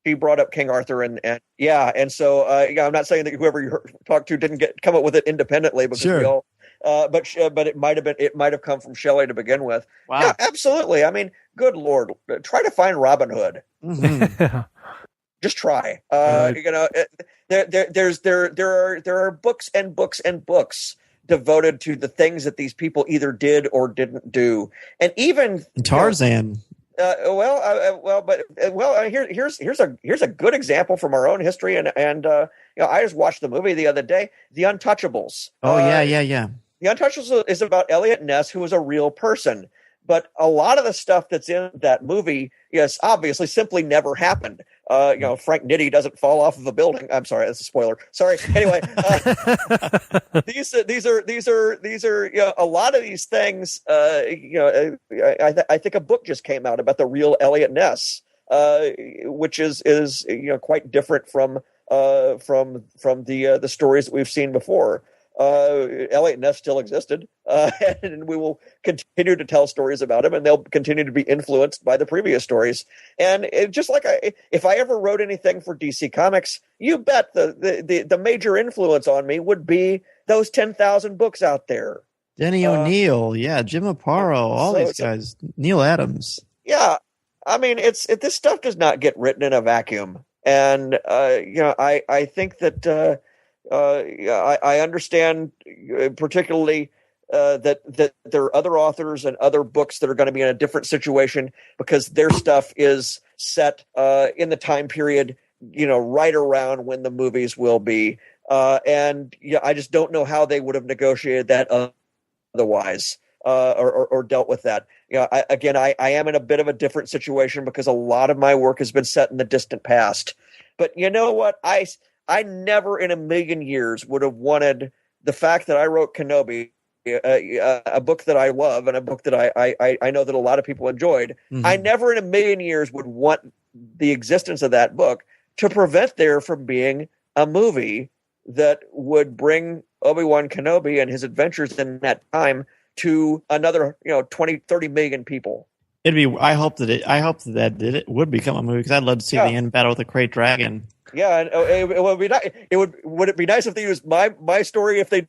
He brought up King Arthur, and so I'm not saying that whoever you talked to didn't come up with it independently, because we all. But it might have come from Shelley to begin with. Wow. Yeah, absolutely. I mean, good Lord, try to find Robin Hood. Mm-hmm. Just try. There are books and books and books devoted to the things that these people either did or didn't do, and even Tarzan. Here's a good example from our own history, and I just watched the movie the other day, The Untouchables. Oh yeah. The Untouchables is about Elliot Ness, who was a real person, but a lot of the stuff that's in that movie, yes, obviously simply never happened. Frank Nitti doesn't fall off of a building. I'm sorry, that's a spoiler. Sorry. Anyway, these are a lot of these things. I think a book just came out about the real Elliot Ness, which is quite different from the stories that we've seen before. Elliot Ness still existed, and we will continue to tell stories about him, and they'll continue to be influenced by the previous stories. And just like if I ever wrote anything for DC Comics, you bet the major influence on me would be those 10,000 books out there. Denny O'Neil, Jim Aparo, all these guys, Neil Adams. Yeah, I mean, this stuff does not get written in a vacuum, and I think that. I understand particularly that there are other authors and other books that are going to be in a different situation because their stuff is set in the time period, right around when the movies will be. And I just don't know how they would have negotiated that otherwise or dealt with that. I am in a bit of a different situation because a lot of my work has been set in the distant past. But you know what? I never in a million years would have wanted the fact that I wrote Kenobi a book that I love and a book that I know that a lot of people enjoyed, I never in a million years would want the existence of that book to prevent there from being a movie that would bring Obi-Wan Kenobi and his adventures in that time to another 20, 30 million people. I hope that it would become a movie, because I'd love to see the end battle with the Great Dragon. Yeah, and it would be nice. Would it be nice if they used my story if they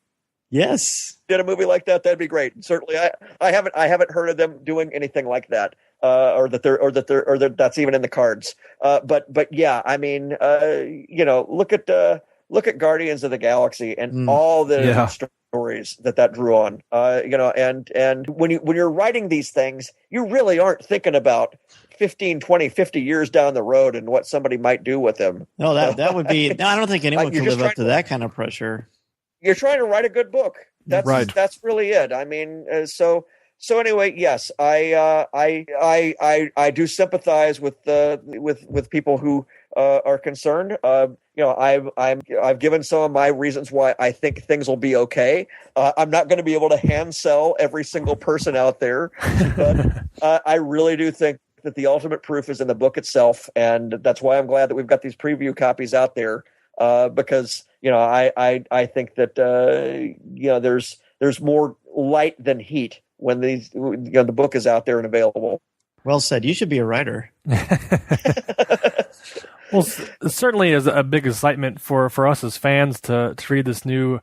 did a movie like that? That'd be great. Certainly, I haven't heard of them doing anything like that, or that that's even in the cards. But yeah, I mean, look at Guardians of the Galaxy and all the stories that drew on. And when you're writing these things, you really aren't thinking about 15, 20, 50 years down the road and what somebody might do with them. No, that would be. No, I don't think anyone can live up to that kind of pressure. You're trying to write a good book. That's right. That's really it. I mean, so anyway, yes, I do sympathize with people who are concerned. I've given some of my reasons why I think things will be okay. I'm not going to be able to hand sell every single person out there, but I really do think that the ultimate proof is in the book itself, and that's why I'm glad that we've got these preview copies out there. Because I think that there's more light than heat when the book is out there and available. Well said. You should be a writer. Well, certainly is a big excitement for us as fans to read this new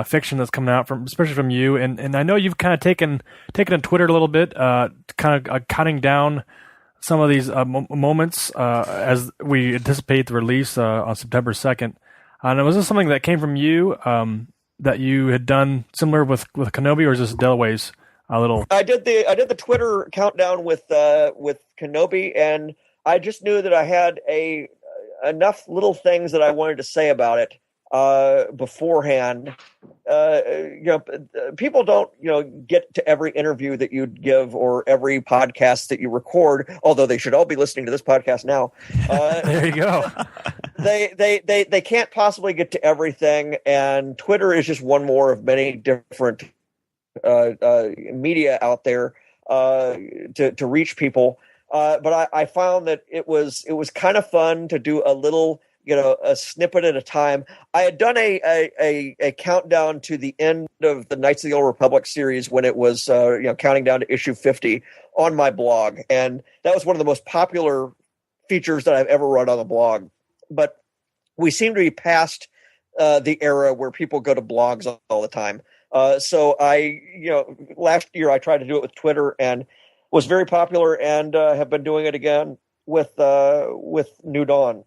fiction that's coming out especially from you. And I know you've kind of taken to Twitter a little bit, kind of cutting down some of these moments as we anticipate the release on September 2nd. And was this something that came from you that you had done similar with Kenobi, or is this Delaway's little? I did the Twitter countdown with Kenobi, and I just knew that I had enough little things that I wanted to say about it beforehand. People don't get to every interview that you'd give or every podcast that you record, although they should all be listening to this podcast now. There you go. They can't possibly get to everything, and Twitter is just one more of many different media out there to reach people. But I found that it was kind of fun to do a little, a snippet at a time. I had done a countdown to the end of the Knights of the Old Republic series when it was counting down to issue 50 on my blog, and that was one of the most popular features that I've ever run on the blog. But we seem to be past the era where people go to blogs all the time. So last year I tried to do it with Twitter and was very popular, and have been doing it again with New Dawn.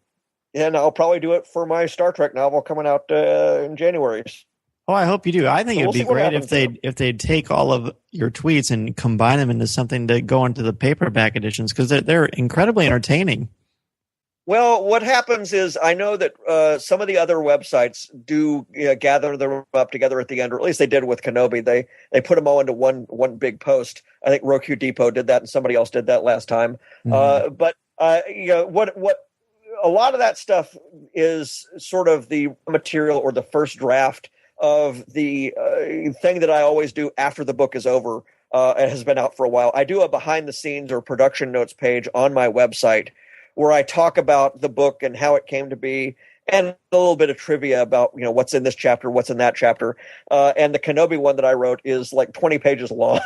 And I'll probably do it for my Star Trek novel coming out in January. Oh, I hope you do. I think it'd be great if they'd take all of your tweets and combine them into something to go into the paperback editions, because they're incredibly entertaining. Well, what happens is I know that some of the other websites do gather them up together at the end, or at least they did with Kenobi. They put them all into one big post. I think Roku Depot did that, and somebody else did that last time. But what a lot of that stuff is sort of the material or the first draft of the thing that I always do after the book is over. It has been out for a while. I do a behind the scenes or production notes page on my website where I talk about the book and how it came to be, and a little bit of trivia about what's in this chapter, what's in that chapter. And the Kenobi one that I wrote is like 20 pages long.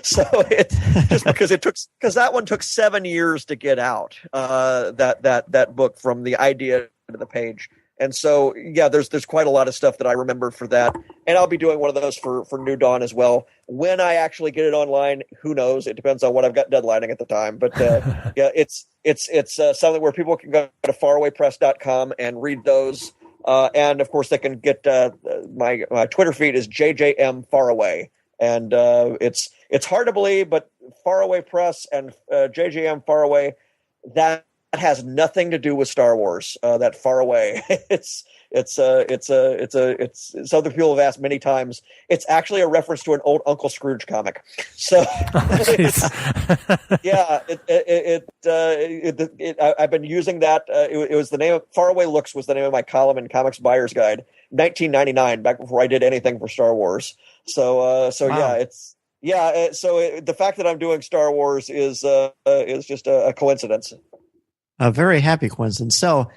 So it's just because that one took 7 years to get out. That book from the idea to the page. And so, yeah, there's quite a lot of stuff that I remember for that. And I'll be doing one of those for New Dawn as well. When I actually get it online, who knows? It depends on what I've got deadlining at the time. But yeah, it's something where people can go to farawaypress.com and read those. And of course, they can get my Twitter feed is JJM and it's hard to believe, but Faraway Press and JJM Faraway, that has nothing to do with Star Wars. That Far Away. It's other people have asked many times. It's actually a reference to an old Uncle Scrooge comic. So yeah, I've been using that. It was the name of Faraway Looks was the name of my column in Comics Buyer's Guide, 1999, back before I did anything for Star Wars. So Wow. the fact that I'm doing Star Wars is just a coincidence. A very happy coincidence. So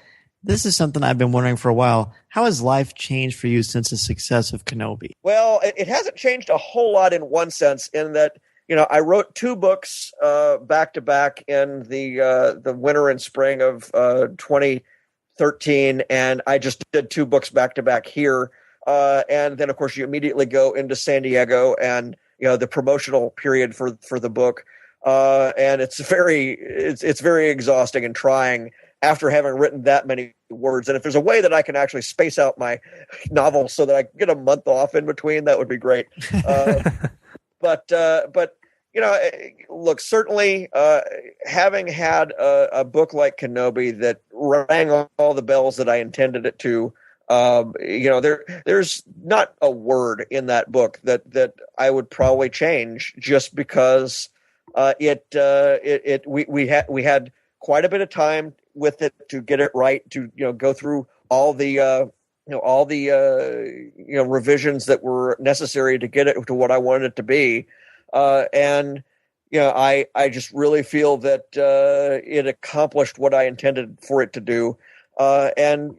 this is something I've been wondering for a while. How has life changed for you since the success of Kenobi? Well, it hasn't changed a whole lot in one sense, in that, I wrote 2 books back to back in the winter and spring of 2013, and I just did 2 books back to back here. And then, of course, you immediately go into San Diego and the promotional period for the book, and it's very exhausting and trying after having written that many words. And if there's a way that I can actually space out my novel so that I get a month off in between, that would be great. But look, certainly having had a book like Kenobi that rang all the bells that I intended it to, there's not a word in that book that I would probably change, just because we had quite a bit of time with it to get it right, to go through all the revisions that were necessary to get it to what I wanted it to be, and I just really feel that it accomplished what I intended for it to do, and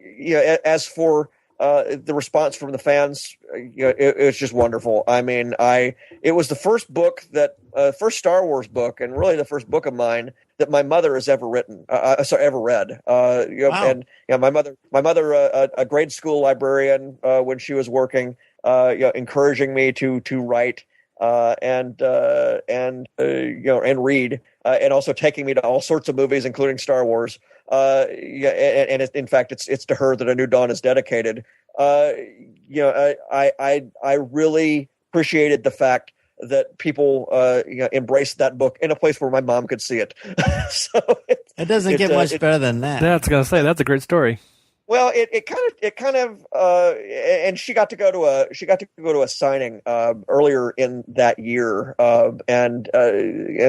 as for the response from the fans, it was just wonderful. I mean, it was the first book first Star Wars book, and really the first book of mine that my mother has ever read. Wow. And my mother, a grade school librarian, when she was working, encouraging me to write and read, and also taking me to all sorts of movies, including Star Wars. In fact, it's to her that A New Dawn is dedicated. I really appreciated the fact that people embraced that book in a place where my mom could see it. So It doesn't get much better than that. That's gonna say that's a great story. Well, it kind of, and she got to go to a signing earlier in that year, and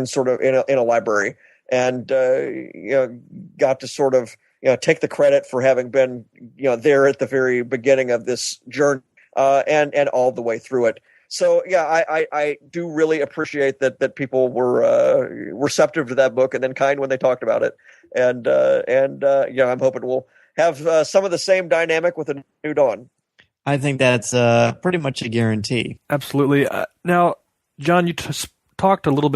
sort of in a library, and got to sort of take the credit for having been there at the very beginning of this journey, and all the way through it. So yeah, I do really appreciate that people were receptive to that book, and then kind when they talked about it, and I'm hoping we'll have some of the same dynamic with A New Dawn. I think that's pretty much a guarantee. Absolutely. Now, John, you touched on a little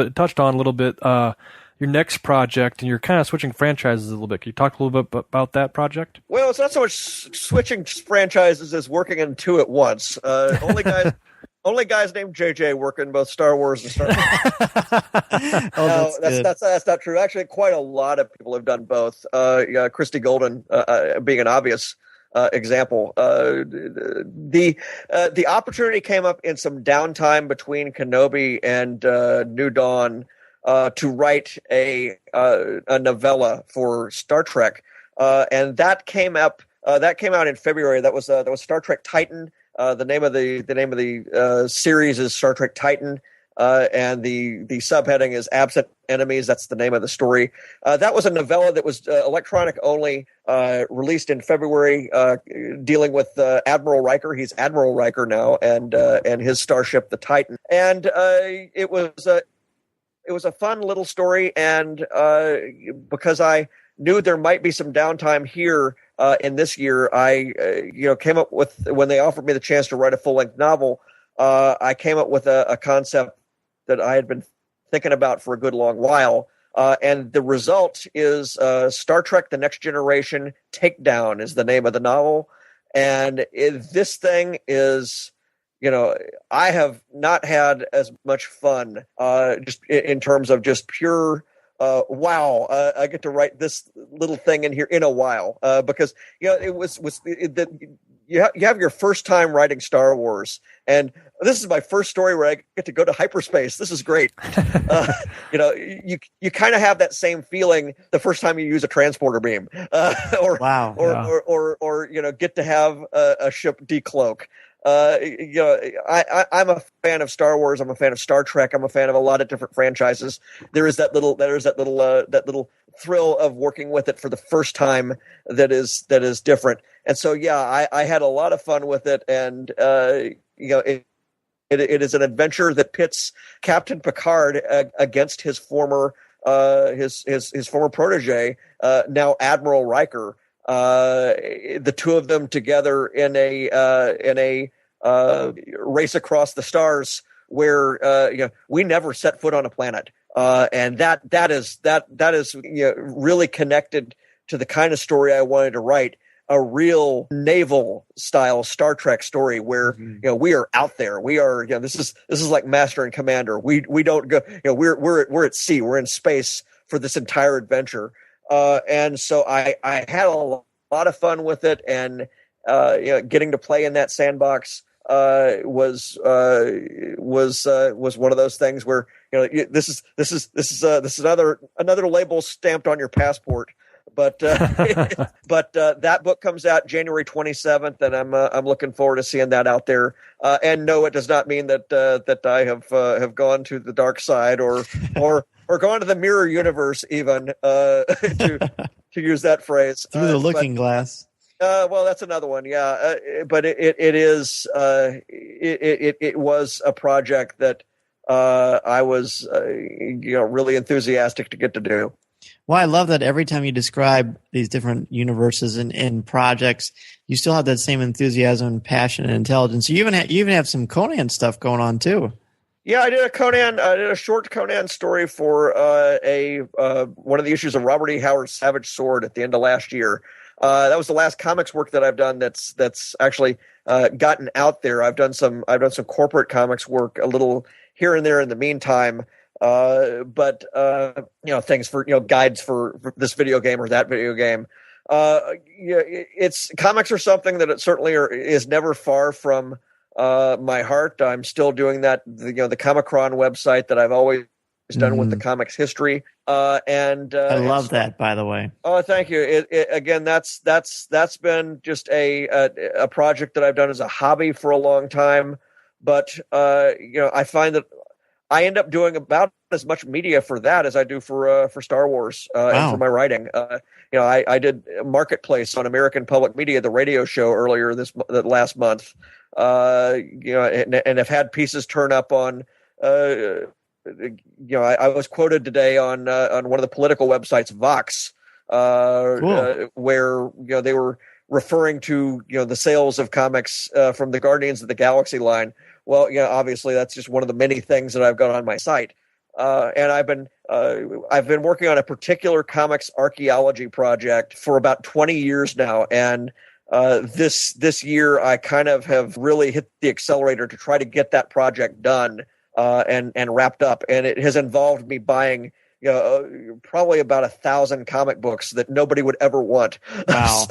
bit your next project, and you're kind of switching franchises a little bit. Can you talk a little bit about that project? Well, it's not so much switching franchises as working in 2 at once. Only guys named JJ work in both Star Wars and Star Wars. That's not true. Actually, quite a lot of people have done both. Christy Golden being an obvious example. The opportunity came up in some downtime between Kenobi and New Dawn to write a novella for Star Trek, and that came out in February. That was Star Trek Titan. The name of the series is Star Trek Titan, and the subheading is Absent Enemies. That's the name of the story. That was a novella that was electronic only, released in February, dealing with Admiral Riker. He's Admiral Riker now, and his starship, the Titan. And it was a fun little story, and because I knew there might be some downtime here in this year, I came up with, when they offered me the chance to write a full-length novel, I came up with a concept that I had been thinking about for a good long while, and the result is Star Trek: The Next Generation Takedown is the name of the novel, and this thing is, I have not had as much fun just in terms of just pure wow, I get to write this little thing in here in a while, because it was you have your first time writing Star Wars, and this is my first story where I get to go to hyperspace. This is great. You kind of have that same feeling the first time you use a transporter beam, or get to have a ship decloak. I'm a fan of Star Wars. I'm a fan of Star Trek. I'm a fan of a lot of different franchises. There is that little thrill of working with it for the first time that is different. And so, yeah, I had a lot of fun with it, and it is an adventure that pits Captain Picard against his former former protege, now Admiral Riker. The two of them together in a race across the stars where we never set foot on a planet, and that is really connected to the kind of story I wanted to write. A real naval style Star Trek story where we are out there. We are this is like Master and Commander. We don't go. We're at sea. We're in space for this entire adventure. And so I had a lot of fun with it, and getting to play in that sandbox was one of those things where this is another label stamped on your passport. But that book comes out January 27th, and I'm looking forward to seeing that out there. And no, it does not mean that I have gone to the dark side or gone to the mirror universe, even to use that phrase through the looking glass. Well, that's another one, yeah. But it was a project that I was really enthusiastic to get to do. Well, I love that every time you describe these different universes and projects, you still have that same enthusiasm and passion and intelligence. You even have some Conan stuff going on too. Yeah, I did a short Conan story for one of the issues of Robert E. Howard's Savage Sword at the end of last year. That was the last comics work that I've done that's actually gotten out there. I've done some corporate comics work a little here and there in the meantime. But things for guides for this video game or that video game. It's comics are something that it certainly is never far from my heart. I'm still doing that. The Comicron website that I've always done with the comics history. And I love that, by the way. Oh, thank you. Again, that's been just a project that I've done as a hobby for a long time. But I find that I end up doing about as much media for that as I do for Star Wars and for my writing. I did Marketplace on American Public Media, the radio show earlier last month. And have had pieces turn up on. I was quoted today on one of the political websites, Vox, where they were referring to the sales of comics from the Guardians of the Galaxy line. Well, obviously that's just one of the many things that I've got on my site, and I've been working on a particular comics archaeology project for about 20 years now, and this year I kind of have really hit the accelerator to try to get that project done and wrapped up, and it has involved me buying probably about 1,000 comic books that nobody would ever want. Wow.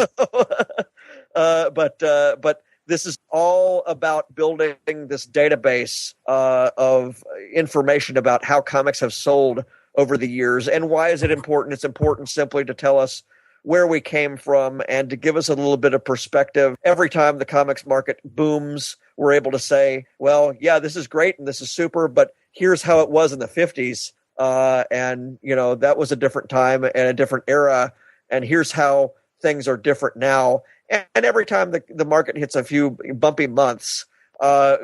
But this is all about building this database of information about how comics have sold over the years. And why is it important? It's important simply to tell us where we came from and to give us a little bit of perspective. Every time the comics market booms, we're able to say, well, yeah, this is great and this is super, but here's how it was in the 50s. And that was a different time and a different era. And here's how things are different now. And every time the market hits a few bumpy months,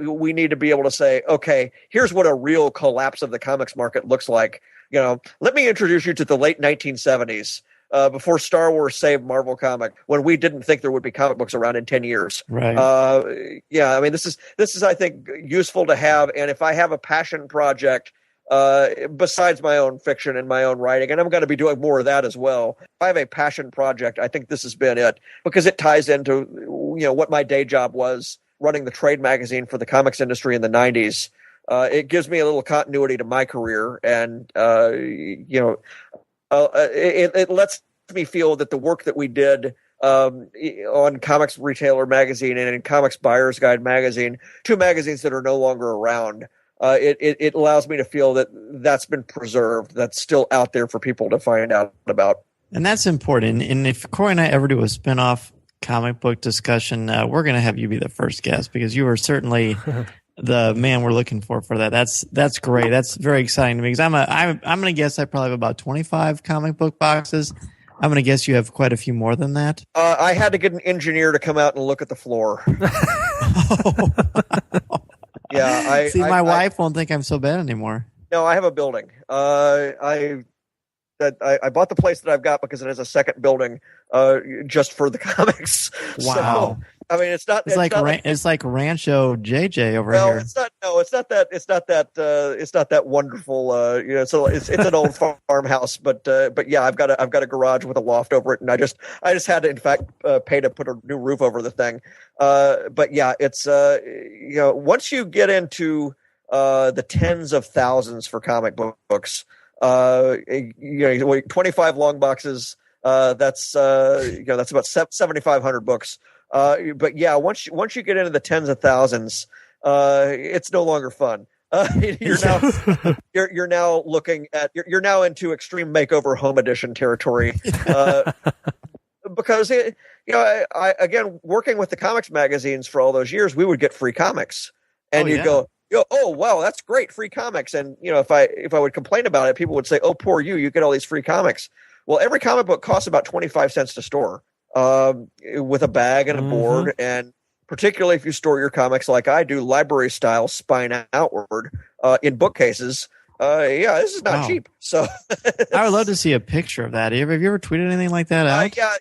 we need to be able to say, okay, here's what a real collapse of the comics market looks like. Let me introduce you to the late 1970s, before Star Wars saved Marvel Comic, when we didn't think there would be comic books around in 10 years. Right. I mean, this is, I think, useful to have. And if I have a passion project, besides my own fiction and my own writing, and I'm going to be doing more of that as well. If I have a passion project, I think this has been it, because it ties into what my day job was, running the trade magazine for the comics industry in the 90s. It gives me a little continuity to my career, and it lets me feel that the work that we did on Comics Retailer Magazine and in Comics Buyer's Guide Magazine, two magazines that are no longer around. It allows me to feel that that's been preserved, that's still out there for people to find out about. And that's important. And if Corey and I ever do a spin-off comic book discussion, we're going to have you be the first guest, because you are certainly the man we're looking for that. That's great. That's very exciting to me, because I'm going to guess I probably have about 25 comic book boxes. I'm going to guess you have quite a few more than that. I had to get an engineer to come out and look at the floor. Yeah, my wife won't think I'm so bad anymore. No, I have a building. I bought the place that I've got because it has a second building just for the comics. Wow. So, I mean, it's like Rancho JJ over here. It's not that wonderful. So it's an old farmhouse, but yeah, I've got a garage with a loft over it, and I just had to, in fact, pay to put a new roof over the thing. But yeah, it's once you get into the tens of thousands for comic books, 25 long boxes. That's about 7,500 books. But yeah, once you get into the tens of thousands, it's no longer fun. You're now looking at you're now into extreme makeover home edition territory. Because I again, working with the comics magazines for all those years, we would get free comics, and you'd go, oh wow, that's great, free comics. And if I would complain about it, people would say, oh, poor you get all these free comics. Well, every comic book costs about 25 cents to store, with a bag and a board, and particularly if you store your comics like I do, library style, spine outward, in bookcases. This is not cheap. So I would love to see a picture of that. Have you ever tweeted anything like that out? Yeah.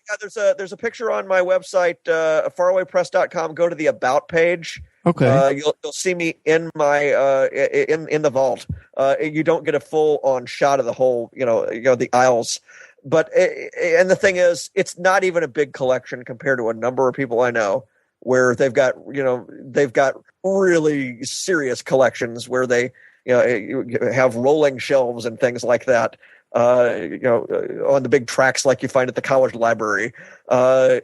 There's a picture on my website, farawaypress.com. Go to the About page. Okay. You'll see me in my in the vault. You don't get a full on shot of the whole the aisles. But and the thing is, it's not even a big collection compared to a number of people I know where they've got really serious collections where they have rolling shelves and things like that. On the big tracks like you find at the college library. Comics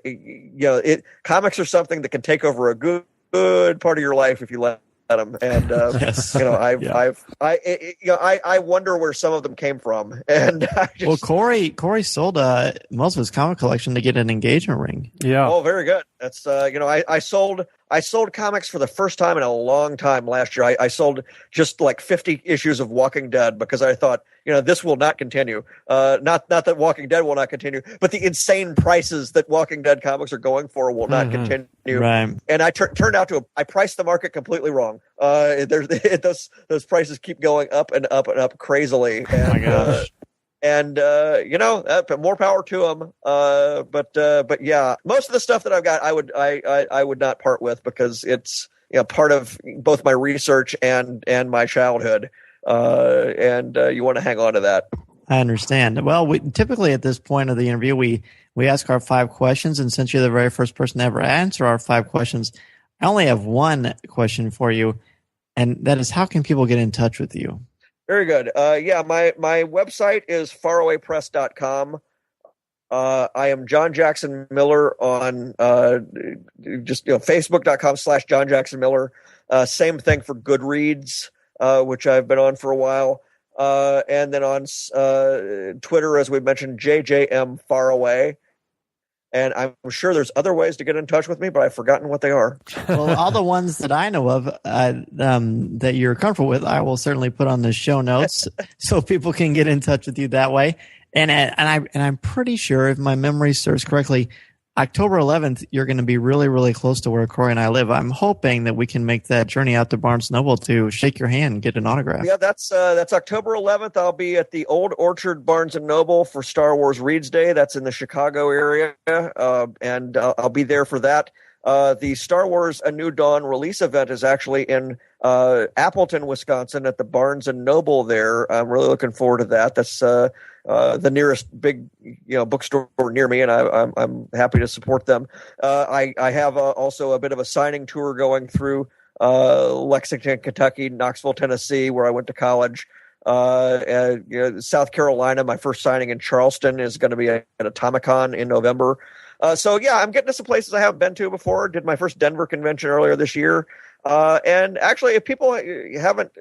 are something that can take over a good part of your life if you let them. And yes. I wonder where some of them came from. And Corey sold most of his comic collection to get an engagement ring. Yeah. Oh, very good. That's I sold comics for the first time in a long time last year. I sold just like 50 issues of Walking Dead because I thought, this will not continue. Not that Walking Dead will not continue, but the insane prices that Walking Dead comics are going for will not continue. Right. And I turned out I priced the market completely wrong. Those prices keep going up and up and up crazily. And, oh my gosh. More power to them. But yeah, most of the stuff that I've got, I would not part with because it's part of both my research and my childhood. You want to hang on to that. I understand. Well, we typically at this point of the interview, we ask our 5 questions, and since you're the very first person to ever answer our 5 questions, I only have one question for you, and that is, how can people get in touch with you? Very good. My website is farawaypress.com. I am John Jackson Miller on Facebook.com/John Jackson Miller. Same thing for Goodreads, which I've been on for a while. And then on Twitter, as we mentioned, JJM Faraway. And I'm sure there's other ways to get in touch with me, but I've forgotten what they are. Well, all the ones that I know of that you're comfortable with, I will certainly put on the show notes so people can get in touch with you that way. And I'm pretty sure, if my memory serves correctly, October 11th, you're going to be really, really close to where Corey and I live. I'm hoping that we can make that journey out to Barnes & Noble to shake your hand and get an autograph. Yeah, that's October 11th. I'll be at the Old Orchard Barnes & Noble for Star Wars Reads Day. That's in the Chicago area, and I'll be there for that. The Star Wars A New Dawn release event is actually in Appleton, Wisconsin, at the Barnes & Noble there. I'm really looking forward to that. That's the nearest big bookstore near me, and I'm happy to support them. I have also a bit of a signing tour going through Lexington, Kentucky, Knoxville, Tennessee, where I went to college. South Carolina, my first signing in Charleston is going to be at Atomicon in November. So yeah, I'm getting to some places I haven't been to before. Did my first Denver convention earlier this year. And actually, if people haven't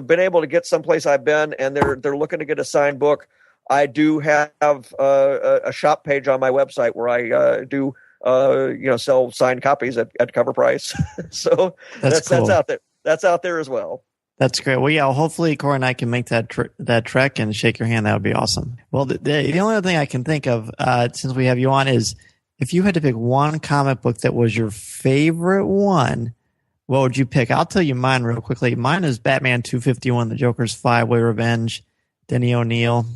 been able to get someplace I've been and they're looking to get a signed book, I do have a shop page on my website where I do sell signed copies at cover price. So that's cool. that's out there. That's out there as well. That's great. Well, yeah, hopefully Corey and I can make that trek and shake your hand. That would be awesome. Well, the only other thing I can think of since we have you on is if you had to pick one comic book that was your favorite one, what would you pick? I'll tell you mine real quickly. Mine is Batman 251, The Joker's Five-Way Revenge, Denny O'Neil,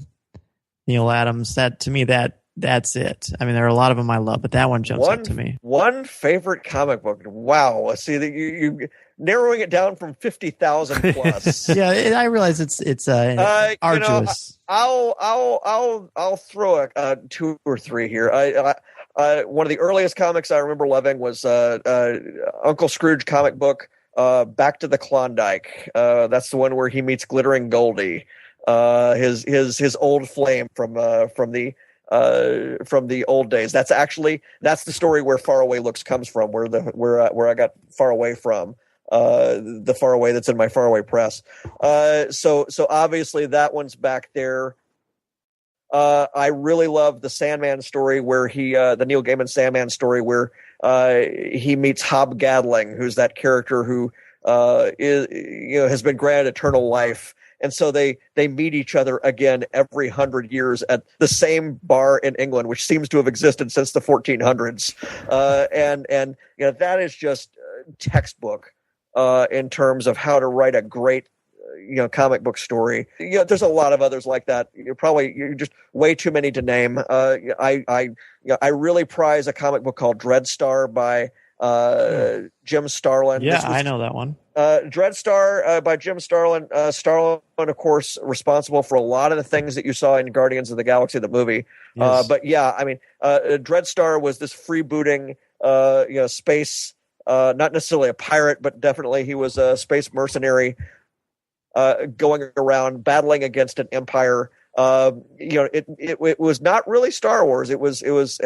Neil Adams. That to me, that's it. I mean, there are a lot of them I love, but that one jumps out to me. One favorite comic book. Wow. Let's see that you narrowing it down from 50,000 plus. Yeah, I realize it's arduous. I'll throw two or three here. One of the earliest comics I remember loving was Uncle Scrooge comic book, Back to the Klondike. That's the one where he meets Glittering Goldie, his old flame from the old days. That's the story where Faraway Looks comes from, where I got Far Away from. The Far Away that's in my Faraway press. So obviously that one's back there. I really love the Sandman story where the Neil Gaiman Sandman story where he meets Hob Gadling, who's that character who has been granted eternal life. And so they meet each other again every 100 years at the same bar in England, which seems to have existed since the 1400s. And that is just textbook in terms of how to write a great comic book story. There's a lot of others like that. You're just way too many to name. I really prize a comic book called Dreadstar by Jim Starlin. Yeah, I know that one. Dreadstar by Jim Starlin. Starlin, of course, responsible for a lot of the things that you saw in Guardians of the Galaxy, the movie. Yes. But yeah, I mean, Dreadstar was this freebooting, space, not necessarily a pirate, but definitely he was a space mercenary, going around battling against an empire. It was not really Star Wars. It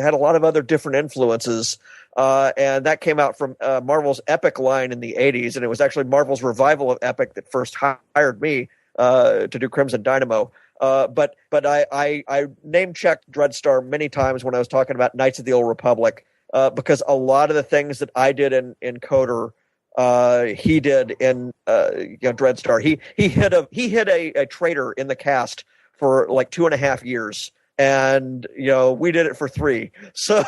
had a lot of other different influences. And that came out from Marvel's Epic line in the 80s. And it was actually Marvel's revival of Epic that first hired me to do Crimson Dynamo. But I name-checked Dreadstar many times when I was talking about Knights of the Old Republic, because a lot of the things that I did in Coder, he did in Dreadstar. He hid a traitor in the cast for like 2.5 years. And we did it for 3. So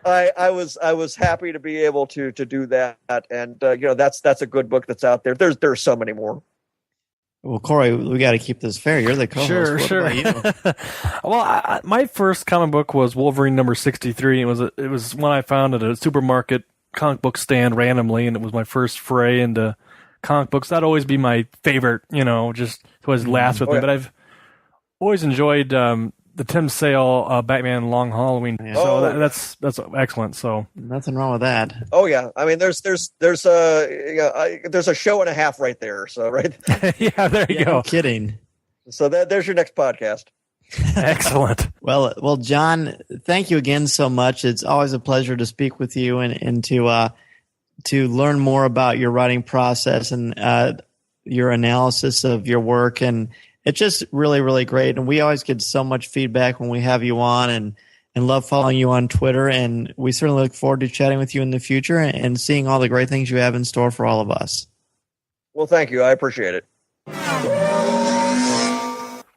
I was happy to be able to do that, and that's a good book that's out there. There's so many more. Well, Corey, we got to keep this fair. You're the co-host. Sure. What about you? Well, my first comic book was Wolverine number 63. It was one I found at a supermarket comic book stand randomly, and it was my first foray into comic books. That'd always be my favorite. Just always last with me. But I've always enjoyed the Tim Sale Batman Long Halloween. Yeah. So that's excellent. So nothing wrong with that. Oh yeah, I mean there's a show and a half right there. So right. Yeah, there you go. No kidding. So there's your next podcast. Excellent. Well, John, thank you again so much. It's always a pleasure to speak with you and to learn more about your writing process and your analysis of your work. And it's just really, really great. And we always get so much feedback when we have you on and love following you on Twitter. And we certainly look forward to chatting with you in the future and seeing all the great things you have in store for all of us. Well, thank you. I appreciate it.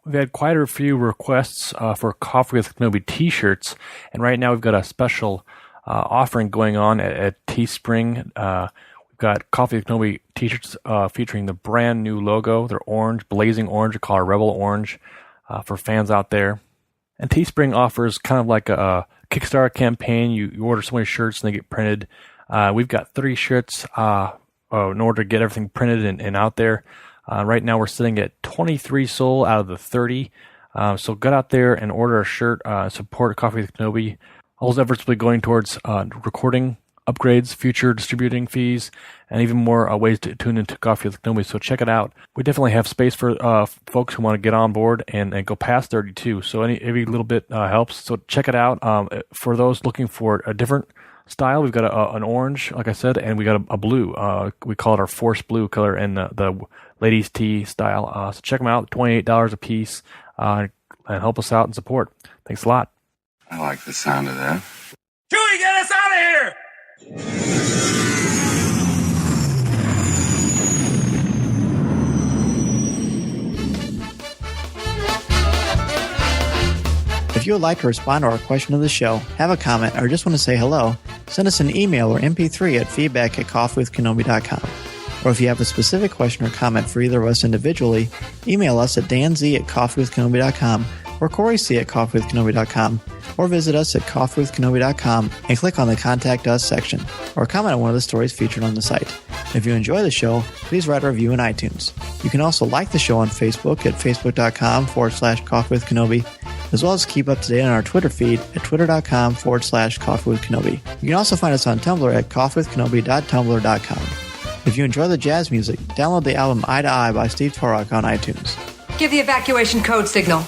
We've had quite a few requests for Coffee with Kenobi t-shirts. And right now we've got a special offering going on at Teespring. We've got Coffee with Kenobi t-shirts featuring the brand new logo. They're orange, blazing orange, we call it Rebel Orange for fans out there. And Teespring offers kind of like a Kickstarter campaign. You order so many shirts and they get printed. We've got 3 shirts in order to get everything printed and out there. Right now we're sitting at 23 sold out of the 30. So get out there and order a shirt, support Coffee with Kenobi. All those efforts will be going towards recording upgrades, future distributing fees, and even more ways to tune into Coffee with Kenobi. So check it out. We definitely have space for folks who want to get on board and go past 32. So every little bit helps. So check it out. For those looking for a different style, we've got an orange, like I said, and we got a blue. We call it our Force Blue color and the ladies' tea style. So check them out. $28 a piece, and help us out and support. Thanks a lot. I like the sound of that. Chewie, get us out of here! If you would like to respond to our question of the show, have a comment, or just want to say hello, send us an email or MP3 at feedback@coffeewithkenobi.com. Or if you have a specific question or comment for either of us individually, email us at danz@coffeewithkenobi.com or coryc@coffeewithkenobi.com, or visit us at coffeewithkenobi.com and click on the Contact Us section, or comment on one of the stories featured on the site. If you enjoy the show, please write a review in iTunes. You can also like the show on Facebook at facebook.com/coffeewithkenobi, as well as keep up to date on our Twitter feed at twitter.com/coffeewithkenobi. You can also find us on Tumblr at coffeewithkenobi.tumblr.com. If you enjoy the jazz music, download the album Eye to Eye by Steve Torok on iTunes. Give the evacuation code signal.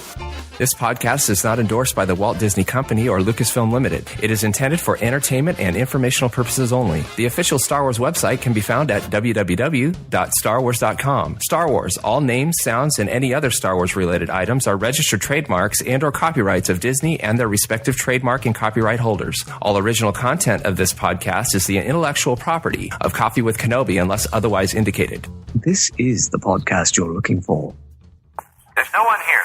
This podcast is not endorsed by the Walt Disney Company or Lucasfilm Limited. It is intended for entertainment and informational purposes only. The official Star Wars website can be found at www.starwars.com. Star Wars, all names, sounds, and any other Star Wars-related items are registered trademarks and/or copyrights of Disney and their respective trademark and copyright holders. All original content of this podcast is the intellectual property of Coffee with Kenobi unless otherwise indicated. This is the podcast you're looking for. There's no one here.